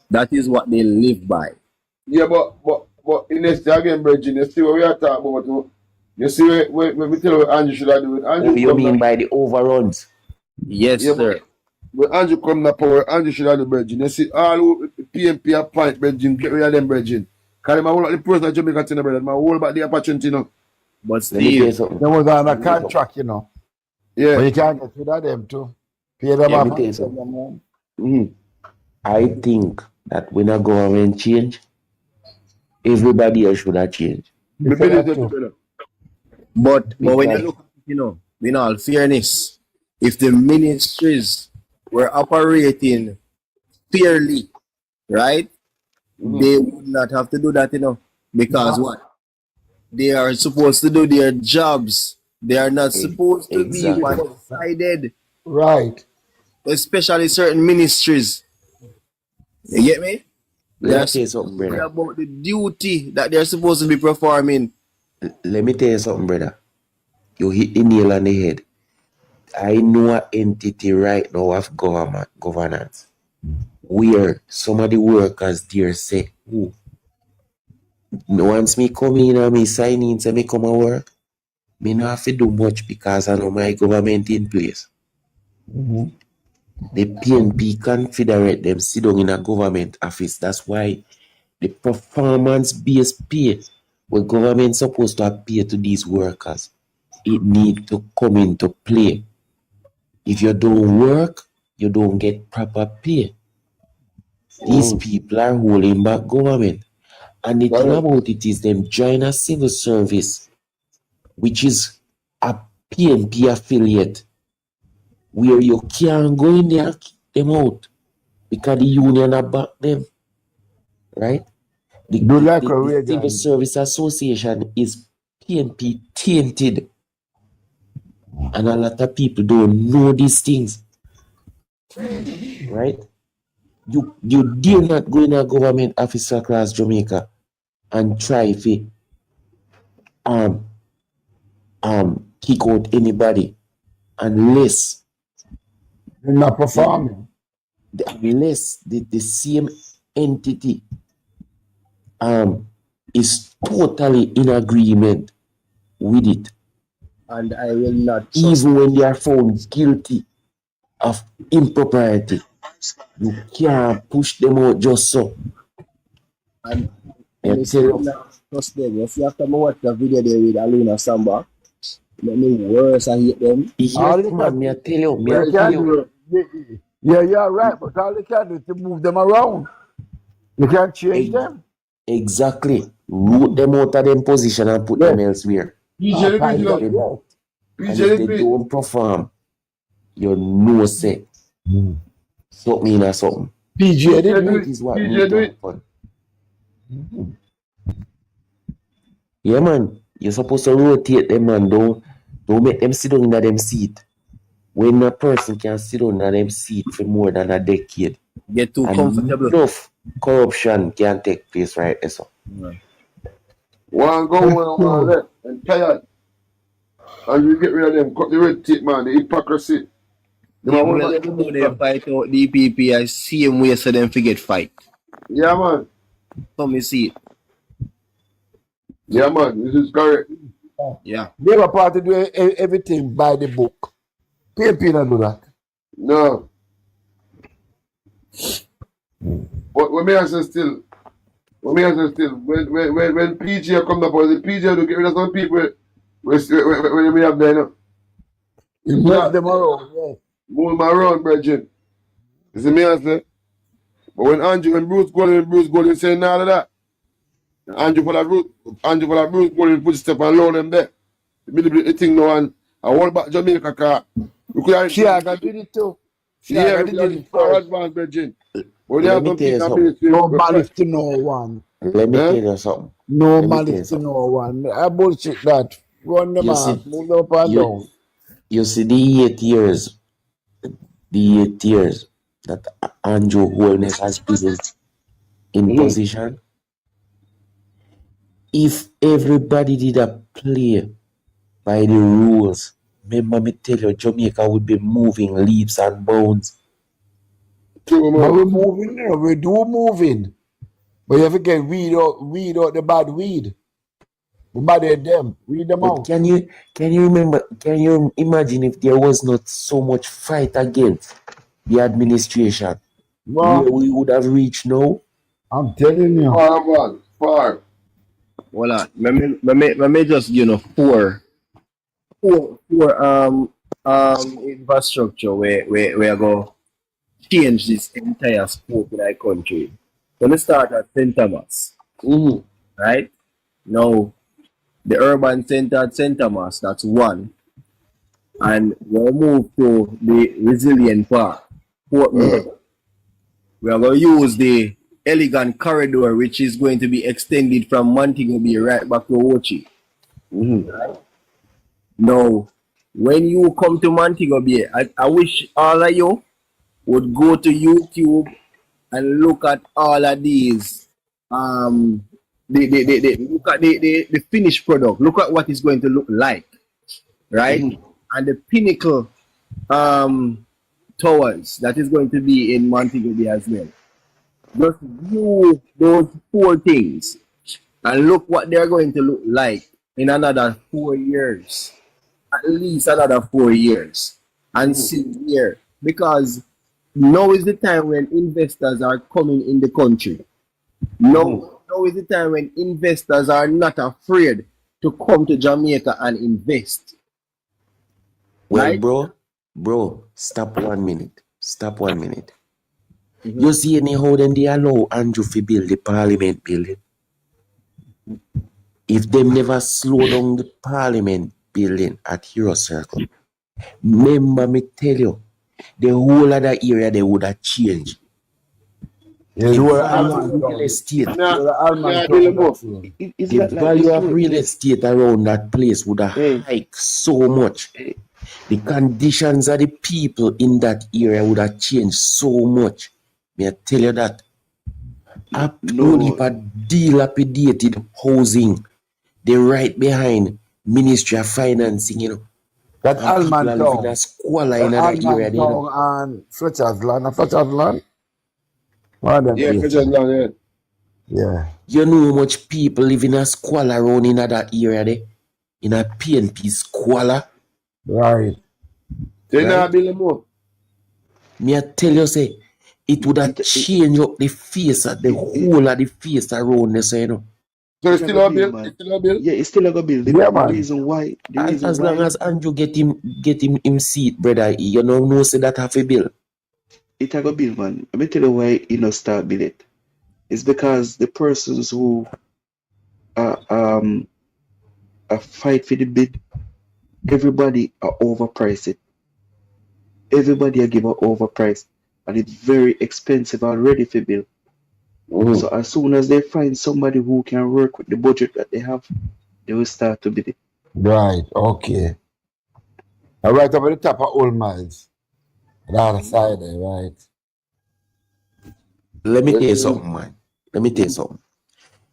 That is what they live by. Yeah, but in this again, Bridget, you see what we are talking about. You see what we tell you what Andrew should have done. What do you mean by the overruns? Yes, Yeah, sir. when Andrew come to power, Andrew should have the Bridget. You see all who PNP appoint Bridget, get rid of them Bridget. Because I'm all the person that Jamaica to the Bridget. I'm all about the opportunity now. But Let me tell you Steve, something. There was on a contract, you know. Yeah. But you can't get rid of them too. Pay them Let me off. tell you something. I think that when a government change, everybody else should have changed. Me believe that too. but when you Because- look at it, you know, in all fairness, if the ministries were operating fairly, right, they would not have to do that, you know, because what? They are supposed to do their jobs. They are not supposed to be Exactly. one-sided, Right. especially certain ministries. You get me? They Let are me tell you something, supposed to be brother. about the duty that they're supposed to be performing. Let me tell you something, brother. You hit the nail on the head. I know an entity right now of governance where some of the workers there say, "Oh, once me come in and me sign in, say me come and work, me not have to do much because I know my government in place." The PNP confederate them sit down in a government office. That's why the performance-based pay what government supposed to pay to these workers, it need to come into play. If you don't work, you don't get proper pay. These people are holding back government. And the thing about it is them join a civil service, which is a PNP affiliate, where you can't go in there and kick them out because the union are back them. Right? The Civil Service Association is PNP tainted. And a lot of people don't know these things. Right? You dare not go in a government office across Jamaica and try to kick out anybody unless They're not performing. unless the same entity is totally in agreement with it. And I will not Even when they are found guilty of impropriety, you can't push them out just so. And I tell you, trust them. If you have to watch the video there with Aluna Samba, let me worse, I hate them. yes, man, me I tell you. Yeah, you're right, but all they can do is to move them around. You can't change them. Exactly. Root them out of them position and put them elsewhere. And if they don't perform, you know say something in or something. PJ did That is what need to happen. Yeah, man. You're supposed to rotate them, man. Don't make them sit down in them seat. When a person can sit down in them seat for more than a decade, get too comfortable. Enough corruption can take place right there. So. One go, one left, and tired. And you get rid of them, cut the red tape, man, the hypocrisy. They fight out DPP, I see him way so them forget fight. Yeah, man. So me see it. Yeah, man, this is correct. Yeah. Labour Party do everything by the book. PNP don't do that. No. But when I say still, when PJ come up, the PJ do get rid of some people when we have there now. You move them around, yeah. Move them around, Bridget. You see me I say? But when Bruce Golden saying all of that, Andrew for that Bruce Golden put step and load them there. The thing now and I want back Jamaica car. Chiaga did it too. Yeah, Yeah, that we are did the it far first. advanced virgin. But they Let have me some tell you things in something. ministry. No malice to no one. Let me Eh? tell you something. No Let me tell malice you to something. no one. I bullshit that. Run them You off. see, Move up and down. you see the 8 years that Andrew Holness has been in position. If everybody did a play by the rules, remember me tell you, Jamaica would be moving leaps and bounds. True, But man. we're moving, you know, we do moving. But you have to get weed out the bad weed. The bad of them. Weed them But out. can you imagine if there was not so much fight against the administration, where Well, we would have reached now? I'm telling you. Far, man. Far. Well, let me just four infrastructure where I go change this entire scope in our country. Gonna start at St. Thomas, right? Now the urban center at St. Thomas, that's one. And we'll move to the resilient park, Port Moore. We are going to use the elegant corridor, which is going to be extended from Montego Bay right back to Ochi. Now, when you come to Montego Bay, I wish all of you would go to YouTube and look at all of these. Look at the finished product. Look at what it's going to look like, right? And the pinnacle towers that is going to be in Montego Bay as well. Just view those four things and look what they're going to look like in another 4 years, at least another 4 years, and see here. Because now is the time when investors are coming in the country. Now is the time when investors are not afraid to come to Jamaica and invest. Well, Right? bro, stop 1 minute. Stop 1 minute. You see anyhow then they allow Andrew to build the parliament building? If them never slow down the parliament building at Hero Circle, remember me tell you, the whole of that area they would have changed. Yeah, The the whole value of Alman real town. estate, The Nah, whole Alman nah, town, Billy that's it. Is the that like the value of real Scrutiny? estate around that place would have Hey, hiked so much. hey, The conditions of the people in that area would have changed so much. May I tell you that? A whole no, heap of dilapidated housing. They right behind Ministry of Financing, That and people Alman are living in town. a squalor in That that area, Alman town and Fletcher's land. Fletcher's land? One of them yeah, there. Yeah. for just long, yeah. Yeah. You know how much people live in a squalor around in that area there? In a PNP squalor, Right. They nah, right? Billy more. Me I tell you, say, it would have it changed up the face of the it whole of the face around there, so. So it's it a still go a build, bill? It's man. still a bill? Yeah, it's still a go build. Yeah, The man. reason why, As long as Andrew get him seat, brother, you know say that have a bill. it a go build, man. Let me tell you why you know start build it. It's because the persons who fight for the bid, everybody are overpriced it. Everybody are give a overpriced, and it's very expensive already for build. So as soon as they find somebody who can work with the budget that they have, they will start to bid it. Right. Okay. Now, right up at the top of Old Miles. The other side there, right? Let me tell you something, man. Let me tell you something.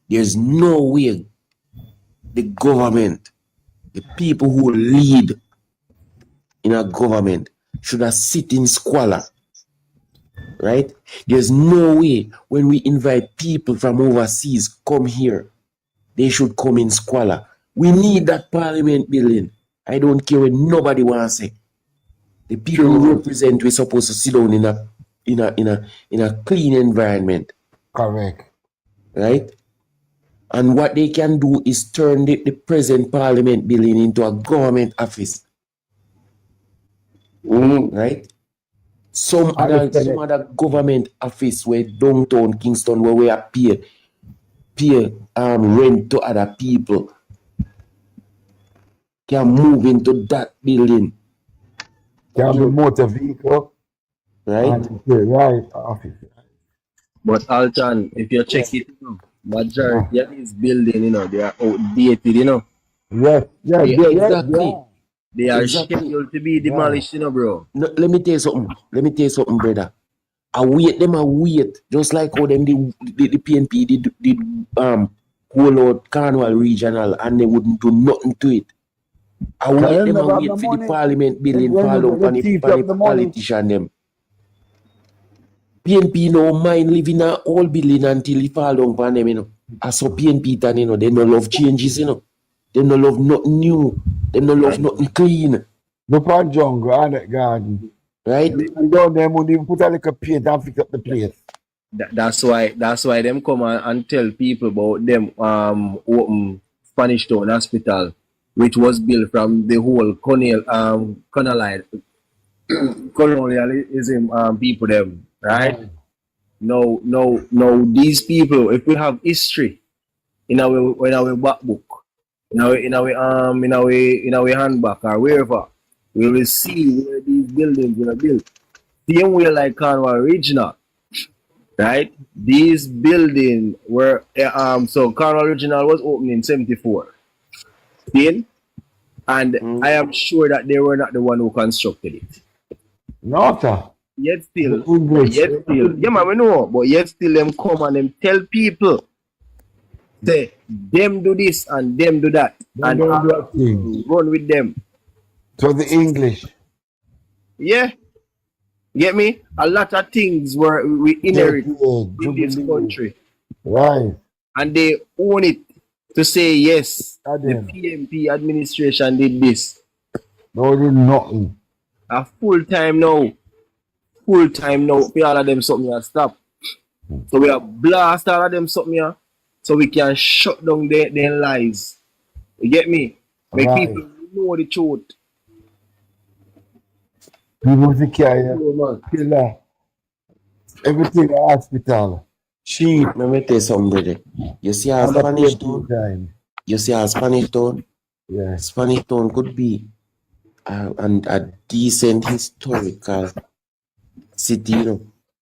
There's no way the government, the people who lead in a government should have sit in squalor, right? There's no way when we invite people from overseas come here, they should come in squalor. We need that parliament building. I don't care what nobody wants to say. The people who represent we're supposed to sit down in a clean environment. Correct. Right? And what they can do is turn the present parliament building into a government office. Right? Some other government office where downtown Kingston where we are pay rent to other people can move into that building. Can be motor vehicle. right? Right, officer. But Alton, if you check it, majority of these buildings, they are outdated, Yes, yeah, yeah, yeah, Exactly. yeah. They are Exactly. scheduled to be Right. demolished, bro. No, let me tell you something. Let me tell you something, brother. I wait. Just like how them the PNP did whole out Cornwall Regional and they wouldn't do nothing to it. I Can wait you them and never have wait the for the money? parliament building When fall you down get for the thief the up the money. politician them. PNP no mind living in a old building until it fall down for them, As so PNP done, they no love changes, They no love nothing new. They no love nothing clean. Look on jungle and that garden. Right? And down there, would even put a little paint and fix up the place. That's why them come and tell people about them open Spanish Town Hospital, which was built from the whole colonialism people them, right? No, these people, if we have history in our back book, in our handbook or wherever, we will see where these buildings were built. Same way like Cornwall Regional, right? These buildings were so Cornwall Regional was opened in 74. See? And I am sure that they were not the one who constructed it. No, sir. Yet still, English. yeah, man, we know, but yet still them come and them tell people, say, them do this and them do that, They and don't do that thing. run with them. So the English. Yeah, get me? A lot of things we inherit in this country, Right. and they own it to say yes. The Them. PNP administration did this. No, they did nothing. A full time now. For all of them something here stop. So we have blast all of them something here, so we can shut down their lies. You get me? Make Right. people know the truth. People to carry killer. Everything in hospital. Cheap. Let me tell you something, brother. You see our Spanish Town? You see our Spanish Town? Yeah. Spanish Town could be a decent historical city,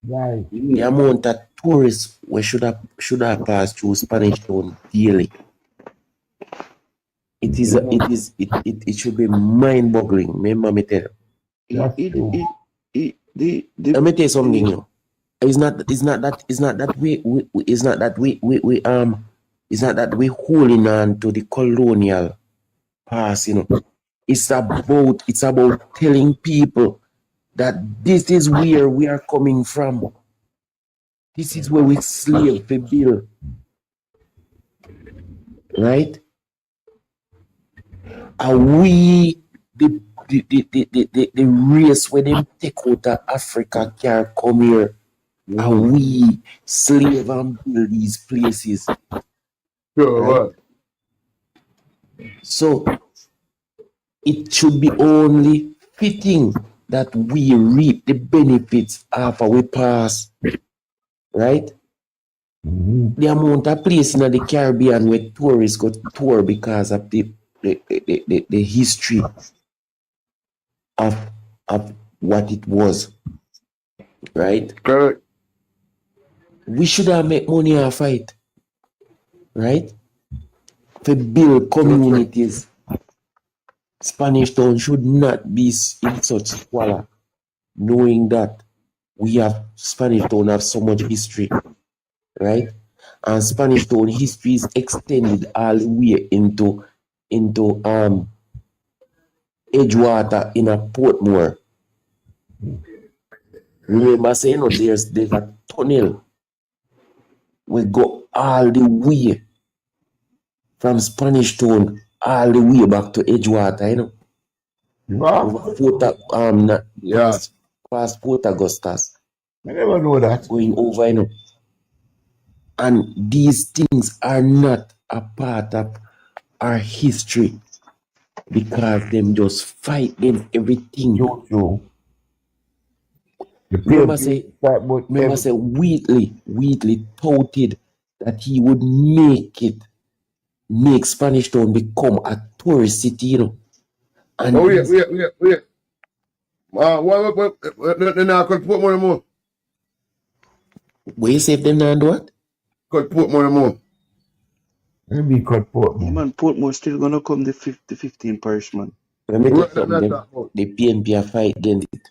Right. The amount of tourists we should have passed through Spanish Town daily. It should be mind-boggling. Remember me tell you. Let me tell you something, It's not that we holding on to the colonial past, It's about telling people that this is where we are coming from. This is where we slave the bill. Right? Are we the race where them take out of Africa can come here? Are we slave and build these places? Sure, right? So it should be only fitting that we reap the benefits after we pass, right? The amount of places in the Caribbean where tourists go tour because of the history of what it was, right? Correct. We should have make money off it, right? To build communities. Spanish Town should not be in such squalor, knowing that we have Spanish Town have so much history, right? And Spanish Town history is extended all the way into Edgewater in a Portmore. Remember saying, there's a tunnel. We go all the way from Spanish Town all the way back to Edgewater, past Port Augustus. I never know that. Going over, And these things are not a part of our history because them just fight against everything. Remember say Wheatley touted that he would make Spanish Town become a tourist city, And wait. Then I could put money more. Where you say if them not do what? Could put money more. Maybe cut port Yeah, more. man, Portmore still gonna come the 15 parish, man. Let me tell you Right, let something. me talk about. The PNP are fight against it.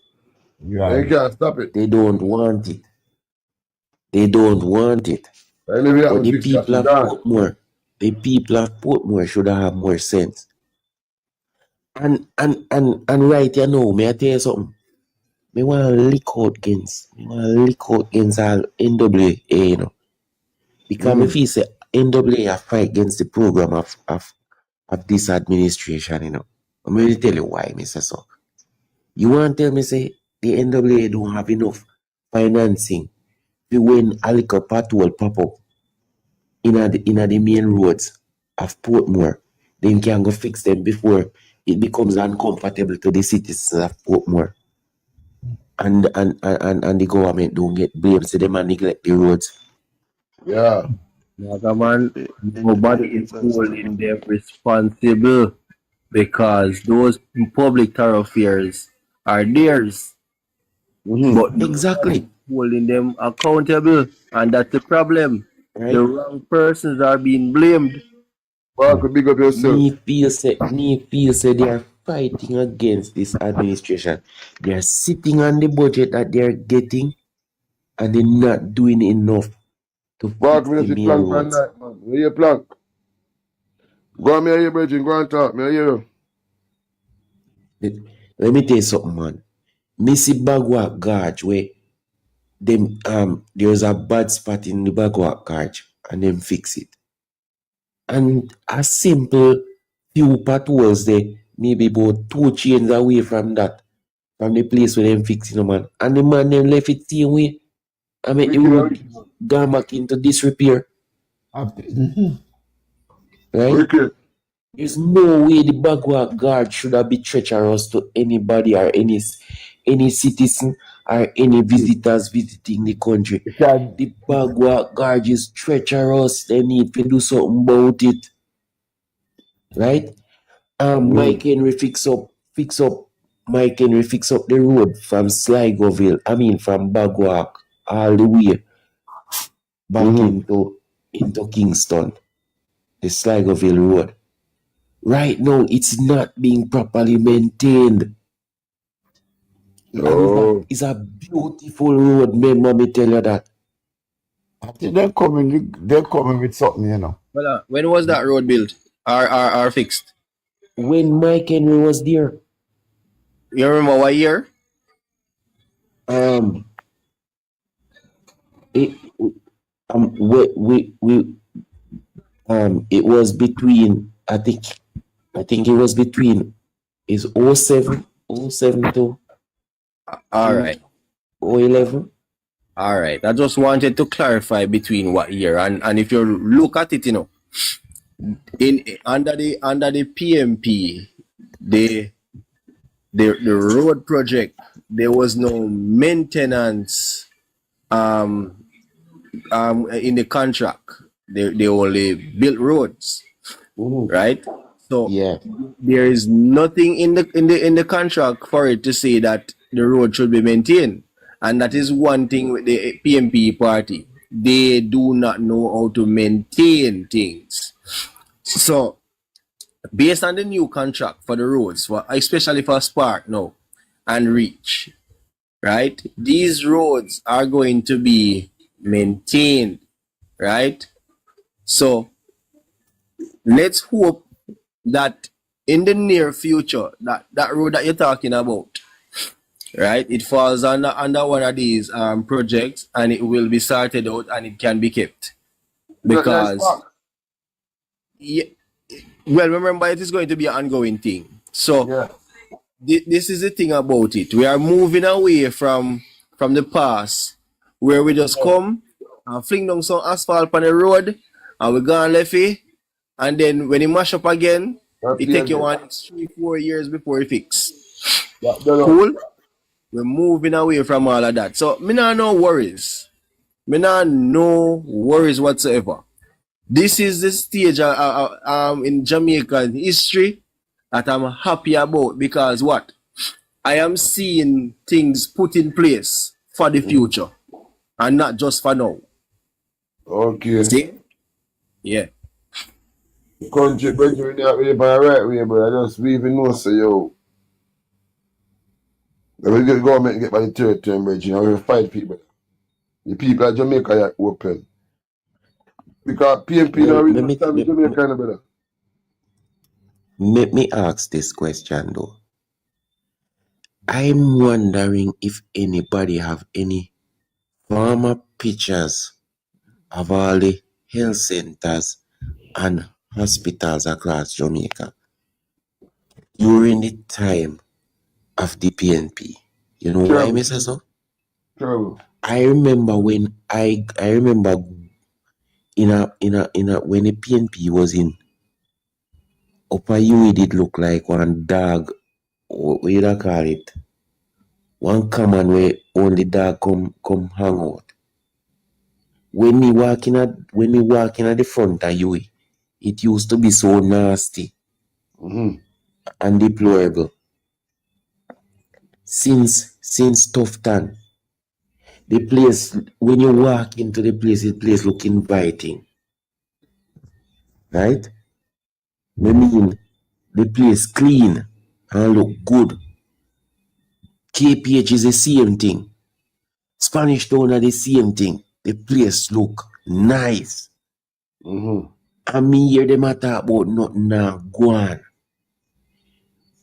And you Right. can't stop it. They don't want it. They don't want it. And maybe that But will the fix that. people of Gone. Portmore should have more sense. And right you know, may I tell you something? Me want to lick out against all NWA, you know. Because me feel say NWA are fight against the program of this administration, you know. I'm going to tell you why, Mr. So. You want to tell me say the NWA don't have enough financing to when a little pothole pop up in the main roads of Portmore, then can go fix them before it becomes uncomfortable to the citizens of Portmore. And the government don't get blamed, so them and neglect the roads. Yeah. Man, The nobody is independence and holding them responsible because those public thoroughfares are theirs, but nobody is Exactly. holding them accountable, and that's the problem. The Right? wrong persons are being blamed. Mark, big up yourself. Me feel say they are fighting against this administration. They are sitting on the budget that they are getting and they're not doing enough to Mark, fix me the see main plank for roads. night, man. Me hear plank. Go on, me hear Bridget. Go and talk. Me hear you. Let me tell you something, man. Missy Bagwa Gorge where them there's a bad spot in the Bagwa Gorge and them fix it. And a simple few potholes there, maybe about 2 chains away from that, from the place where them fixing the man. And the man them left it same way. I mean the Wicked, road wicked. gone back into disrepair. Right? Wicked. There's no way the Bagwa Guard should have been treacherous to anybody or any citizen or any visitors visiting the country. The Bagwa Guard is treacherous. They need to do something about it. Right? Mike Henry fix up the road from Sligoville, from Bagwa all the way back into Kingston. The Sligoville road. Right now, it's not being properly maintained. And it's a beautiful road, man, mommy tell you that. I think they're coming with something, you know. Well, when was that road built or fixed? When Mike Henry was there, You remember what year? it it was between I think it was between is 07 to All right. 011. All right. I just wanted to clarify between what year and if you look at it, you know, under the PNP, the road project, there was no maintenance in the contract. They only built roads, right? So Yeah. there is nothing in the contract for it to say that the road should be maintained, and that is one thing with the PNP party. They do not know how to maintain things. So based on the new contract for the roads, especially for Spark now and Reach, right? These roads are going to be maintained, right? So let's hope that in the near future, that road that you're talking about, right, it falls under one of these projects and it will be sorted out and it can be kept. Because, yeah, well, remember, it is going to be an ongoing thing. So this is the thing about it. We are moving away from the past where we just come and fling down some asphalt on the road and we go and left it. And then when it mash up again, it take you 3-4 years before it fix. Cool? We're moving away from all of that. So me not no worries. Me not no worries whatsoever. This is the stage in Jamaican history that I'm happy about because what? I am seeing things put in place for the future and not just for now. Okay. See? Yeah. The country going that way by the right way, but I just we even know say yo. We get government get by the third term, bridge, you know, we fight people. The people of Jamaica are open. Because PNP Well, now really understand the Jamaica kind of better. let me ask this question though. I'm wondering if anybody have any former pictures of all the health centers and hospitals across Jamaica during the time of the PNP. You know why, Terrible. Mr. So? Terrible. I remember when I remember in a when the PNP was in Upper U, it did look like one dog, what you call it? One common where only dog come hang out. When me walking at the front of you, it used to be so nasty and deplorable. Since tough time, the place when you walk into the place look inviting. Right? I mean the place clean and look good. KPH is the same thing. Spanish Town are the same thing. The place look nice. And me hear them a talk about nothing now go on.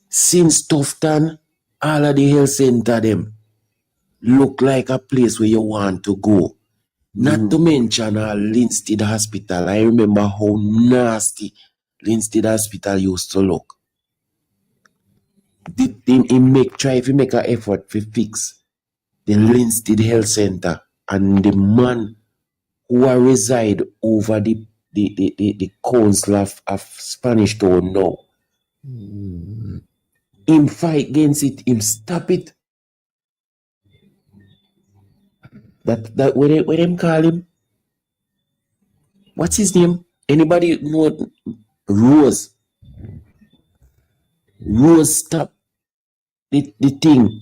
Since Tufton, all of the health center them look like a place where you want to go. Not to mention Linstead Hospital. I remember how nasty Linstead Hospital used to look. Try if you make an effort to fix the Linstead Health Center and the man who reside over the council of Spanish Town now. Him fight against it, him stop it. That what them call him? What's his name? Anybody know? Rose. Rose stop the thing.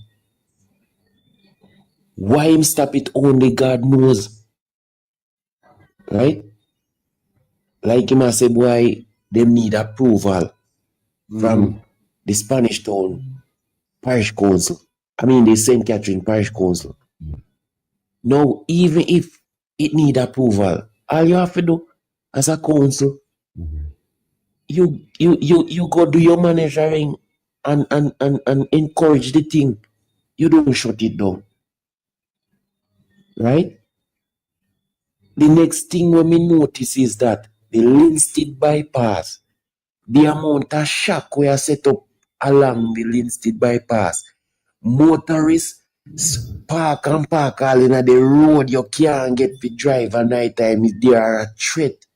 Why him stop it? Only God knows. Right? Like him I said, why them need approval from the Spanish Town Parish Council. I mean the St. Catherine Parish Council. Now, even if it need approval, all you have to do as a council, you go do your monitoring and encourage the thing. You don't shut it down. Right? The next thing when me notice is that the Linstead bypass, the amount of shock we are set up along the Linstead bypass, motorists park all in the road, you can't get to drive at night time. They are a threat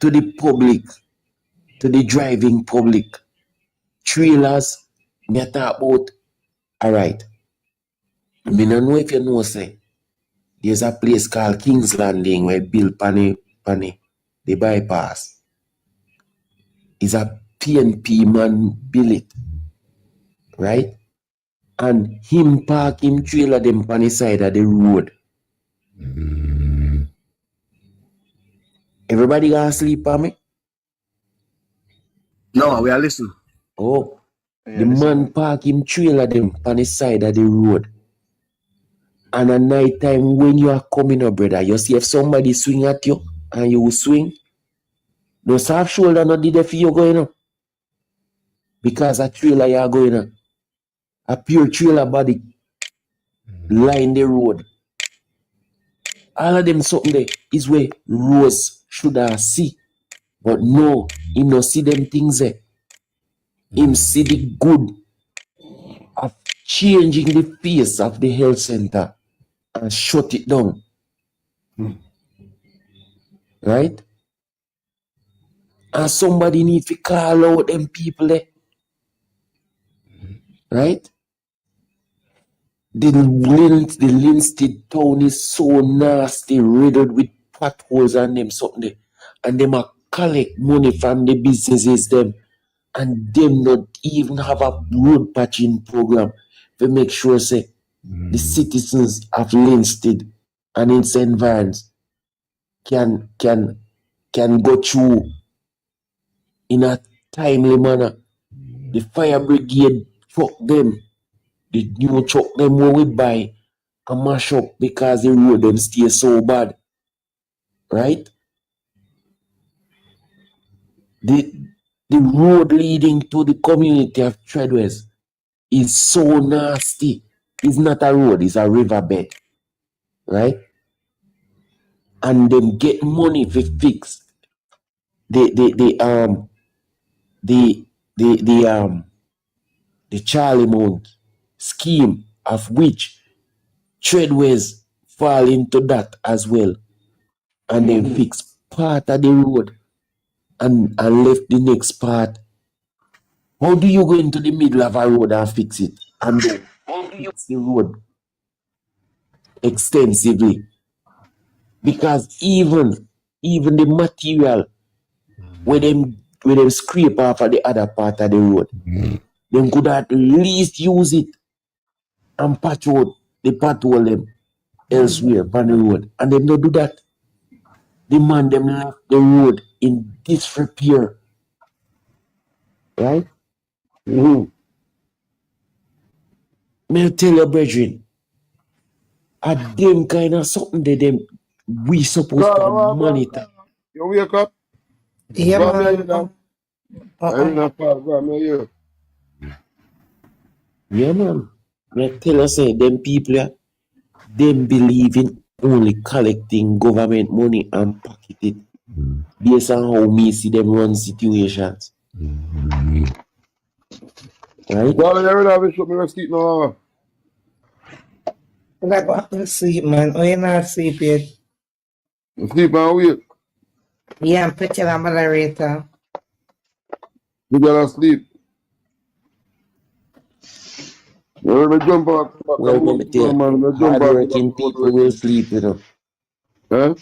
to the public, to the driving public. Trailers, me talk about, alright. I don't know if you know, say, there's a place called King's Landing where built Pani, the bypass. It's a PNP man built it, right? And him park him trailer them on the side of the road. Everybody gonna sleep on me? No, we are listening. Oh, the man park him trailer them on the side of the road. And at night time when you are coming up, brother, you see if somebody swing at you and you swing, no soft shoulder not did for you going up. Because a trailer you are going on. A pure trailer body line the road. All of them something there is where Rose should have see. But no, him no see them things there. Him see the good of changing the face of the health center and shut it down. Right? And somebody need to call out them people there. Right? The Linstead town is so nasty, riddled with potholes and them something there. And them a collect money from the businesses them and them not even have a road patching program to make sure say the citizens of Linstead and its environs can go through in a timely manner. The fire brigade truck them, the new truck them what we buy and mash up because the road them stay so bad. Right? The road leading to the community of Treadways is so nasty. It's not a road, it's a riverbed. Right? And them get money to fix the Charlie Mount scheme, of which Treadways fall into that as well. And then fix part of the road and left the next part. How do you go into the middle of a road and fix it? And then how do you fix the road extensively? Because even the material where them scrape off of the other part of the road, them could at least use it and patrol them elsewhere on the road. And them don't do that. The man them left the road in disrepair. Right? May I tell you, brethren, a them kind of something that them we supposed to monitor. You wake up? Yeah, Go man. on, I didn't have to go on here. Yeah, man. May I tell you, say, them people, them believe in only collecting government money and pocket it based on how me see them run situations. Right? Go on, you have to show me to sleep now. I go up to sleep, man. Oh, you're not sleep yet? You sleep and wait. Yeah, I'm putting a moderator. You gotta sleep. You know, jump out. Well, let me tell you, hardworking people will sleep, you know. Huh?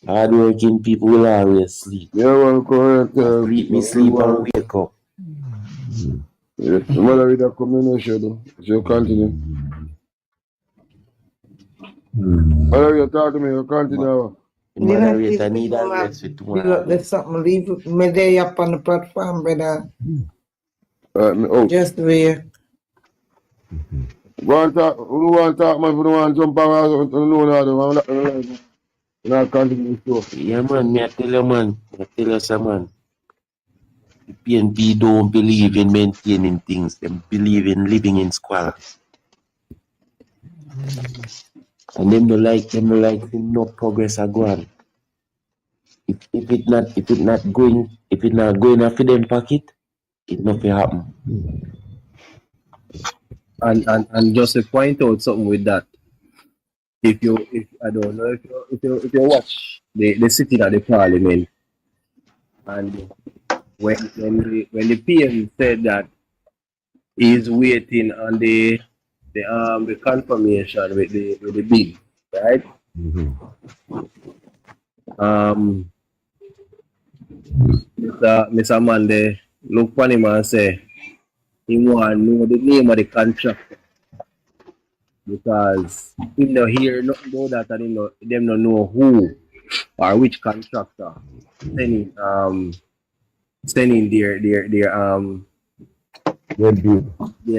Hardworking people will always sleep. Yeah, well, correct. Me sleep and wake up. Yes, the moderator come in and shadow. So you continue. Moderator, talk to me, you continue. The moderator need a rest for tomorrow. There's something leave me there up on the platform, brother. Just wait. Go and talk, who want to talk, man, who don't want to jump around, you know, continue the show. Yeah, man, me I tell you, man. I tell you, some man. The PNP don't believe in maintaining things. They believe in living in squalor. And them don't like no progress are going. If it not going after them pocket, it not will happen. And just to point out something with that, if I don't know if you watch the sitting at the parliament, and when the PM said that he's waiting on the confirmation with the bill, right? Mr. Mande look for him and say he want to know the name of the contractor, because he no hear nothing about that, and them don't know who or which contractor sending their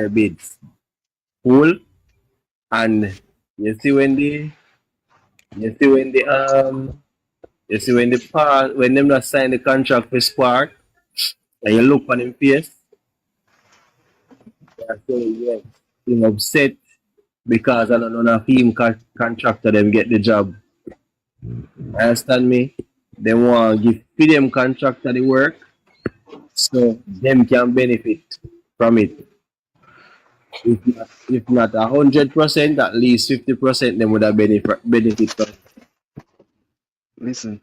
bids. Cool. And you see when them not sign the contract with Spark, and you look on him face, they say yes, he's upset because I don't know if him contractor them get the job. Understand me? They want to give them contractor the work so them can benefit from it. If not 100%, at least 50% them would have benefit from it. Listen.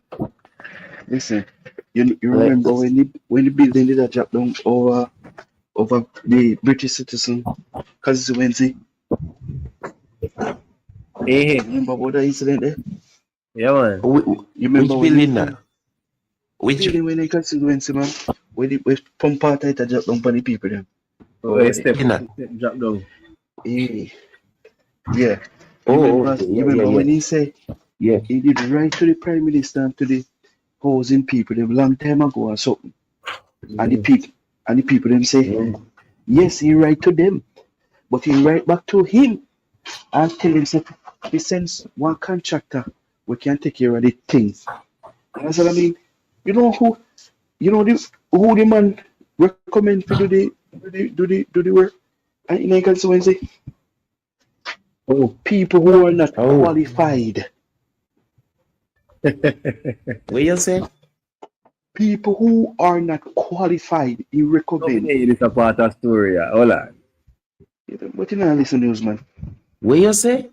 You remember when the building did a drop down over the British citizen constituency? Hey. Remember about that incident there? Yeah, man. You remember which building that? Which building when the constituency, man? when pump part it drop down for the people them. Oh, Over there. step drop down. Eh, yeah. Oh, okay. You Yeah, yeah, remember yeah. when he said Yeah. he did right to the Prime Minister and to the housing people them long time ago or something. And the people them say, yes, he write to them, but he write back to him and tell him say he sends one contractor we can take care of the things. And that's what I mean. You know who who the man recommend to do the work and in a constituency? People who are not qualified. What you say? People who are not qualified, he recommend. It is a part of story. Hold on. But you know, listen, news man. What you say?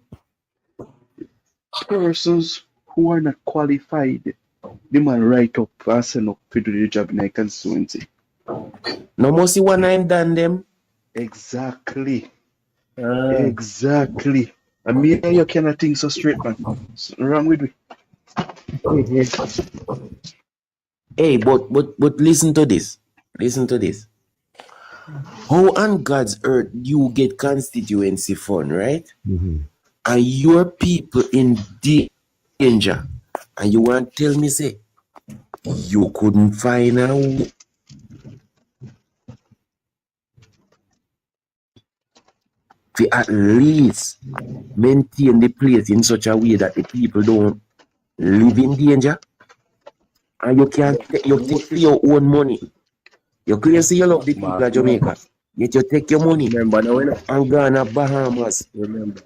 Persons who are not qualified, the man write up and send up to do the job in a constituency. No more see one I'm done them. Exactly. Exactly. I mean, you cannot think so straight, man. Something wrong with me. Hey, but listen to this. Listen to this. How on God's earth you get constituency fund, right? And your people in danger, and you want to tell me say you couldn't find out to at least maintain the place in such a way that the people don't live in danger, and you can't you take your own money. You claim say you love the people of Jamaica, yet you take your money and go to Bahamas. Remember.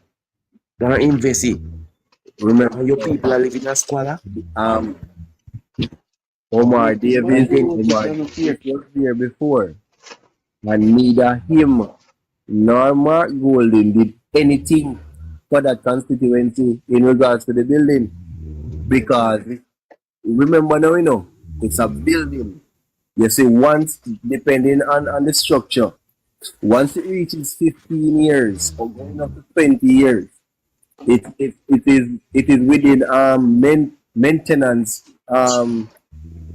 Don't invest it. Remember, your people are living in a squalor. Omar Davis was here before, and neither him nor Mark Golden did anything for that constituency in regards to the building, because remember now, you know, it's a building. You see, once depending on the structure, once it reaches 15 years or going up to 20 years, it is within maintenance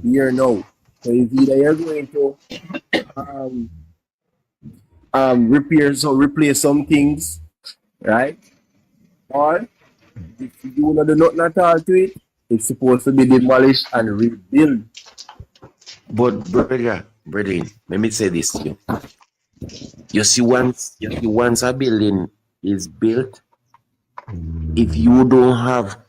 year now. So it's either you're going to replace some things, right? Or if you do not do nothing at all to it, it's supposed to be demolished and rebuilt. But brethren, let me say this to you. You see, once a building is built, if you don't have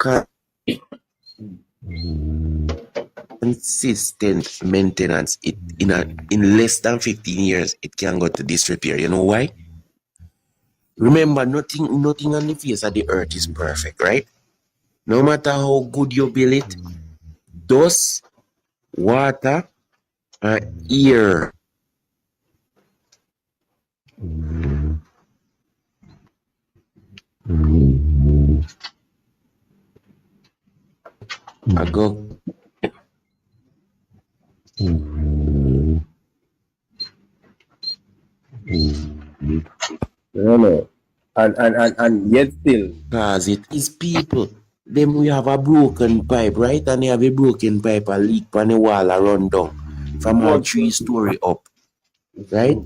consistent maintenance, it in less than 15 years it can go to disrepair. You know why? Remember, nothing on the face of the earth is perfect, right? No matter how good you build it, dust, water, and air I go. No. And yet still. Because it is people. Then we have a broken pipe, right? And they have a broken pipe, a leak on the wall, a run down from a 3-story up, right?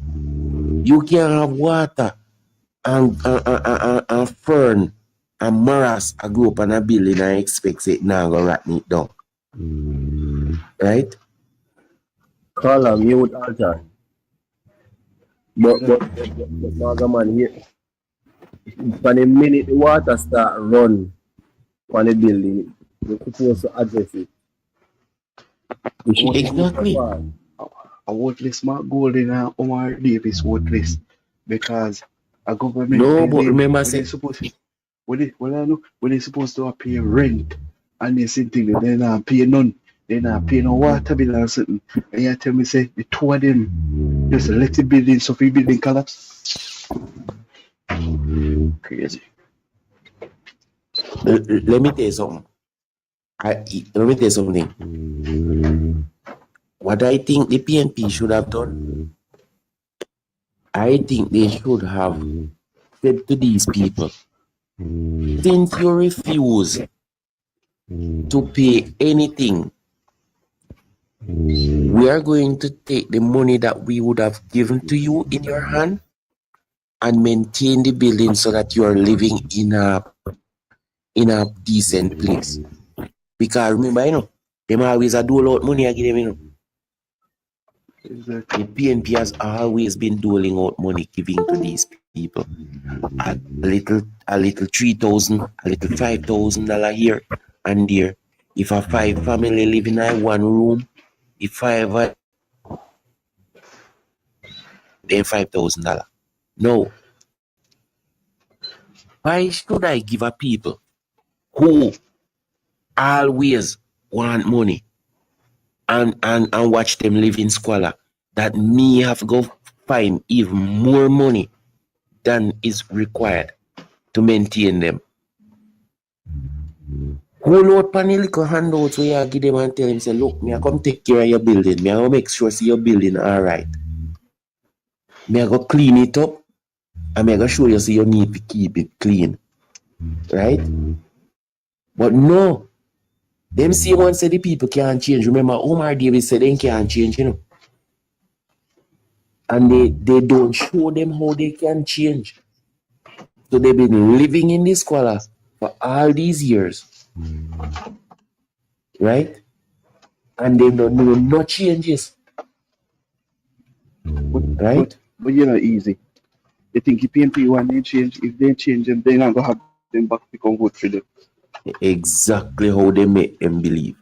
You can have water and fern and morass a grow up on a building and expect it now go rotten it down. Right? Call a mute alter. But man here, for the minute the water start run on the building, you're supposed to address it. Exactly. A worthless Mark Golden and Omar Davis worthless because a government no, but remember when they supposed to pay rent and they same thing they not pay none. They not pay no water bill or something. And you tell me say the two of them just let the building so the building collapse. Crazy. Let me tell you something. What I think the PNP should have done, I think they should have said to these people, since you refuse to pay anything We are going to take the money that we would have given to you in your hand and maintain the building so that you are living in a decent place. Because remember, them always a dole out money I give them, Exactly. The PNP has always been doling out money, giving to these people. A little $3,000, a little $5,000 here and there. If a 5 family live in a 1 room, if 5 then $5,000. No. Why should I give a people who always want money and watch them live in squalor that me have to go find even more money than is required to maintain them? Who load pan the little handouts where you give them and tell them, say, look, me I come take care of your building. Me I go make sure see your building all right. Me I go clean it up and me I go show you so you need to keep it clean. Right? But no, them say once the people can't change. Remember, Omar Davis said they can't change, And they don't show them how they can change. So they've been living in this squalor for all these years. Right? And they don't know no changes. Right? But easy. They think if PNP want to change, if they change them, they're not going to have them back to come vote for them. Exactly how they make them believe.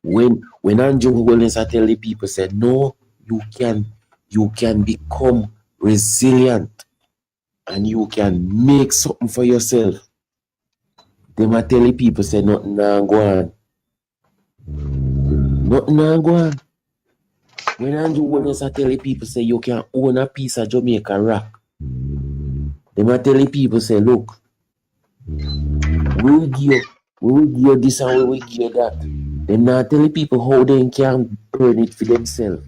When Andrew Holness I tell the people said, no, you can become resilient and you can make something for yourself. They might tell the people say nothing now go on. Nothing now go on. When Andrew Holness I tell the people say you can own a piece of Jamaica rock. They might tell the people say, look, we will give you this and we will give you that. They not tell the people how they can earn it for themselves.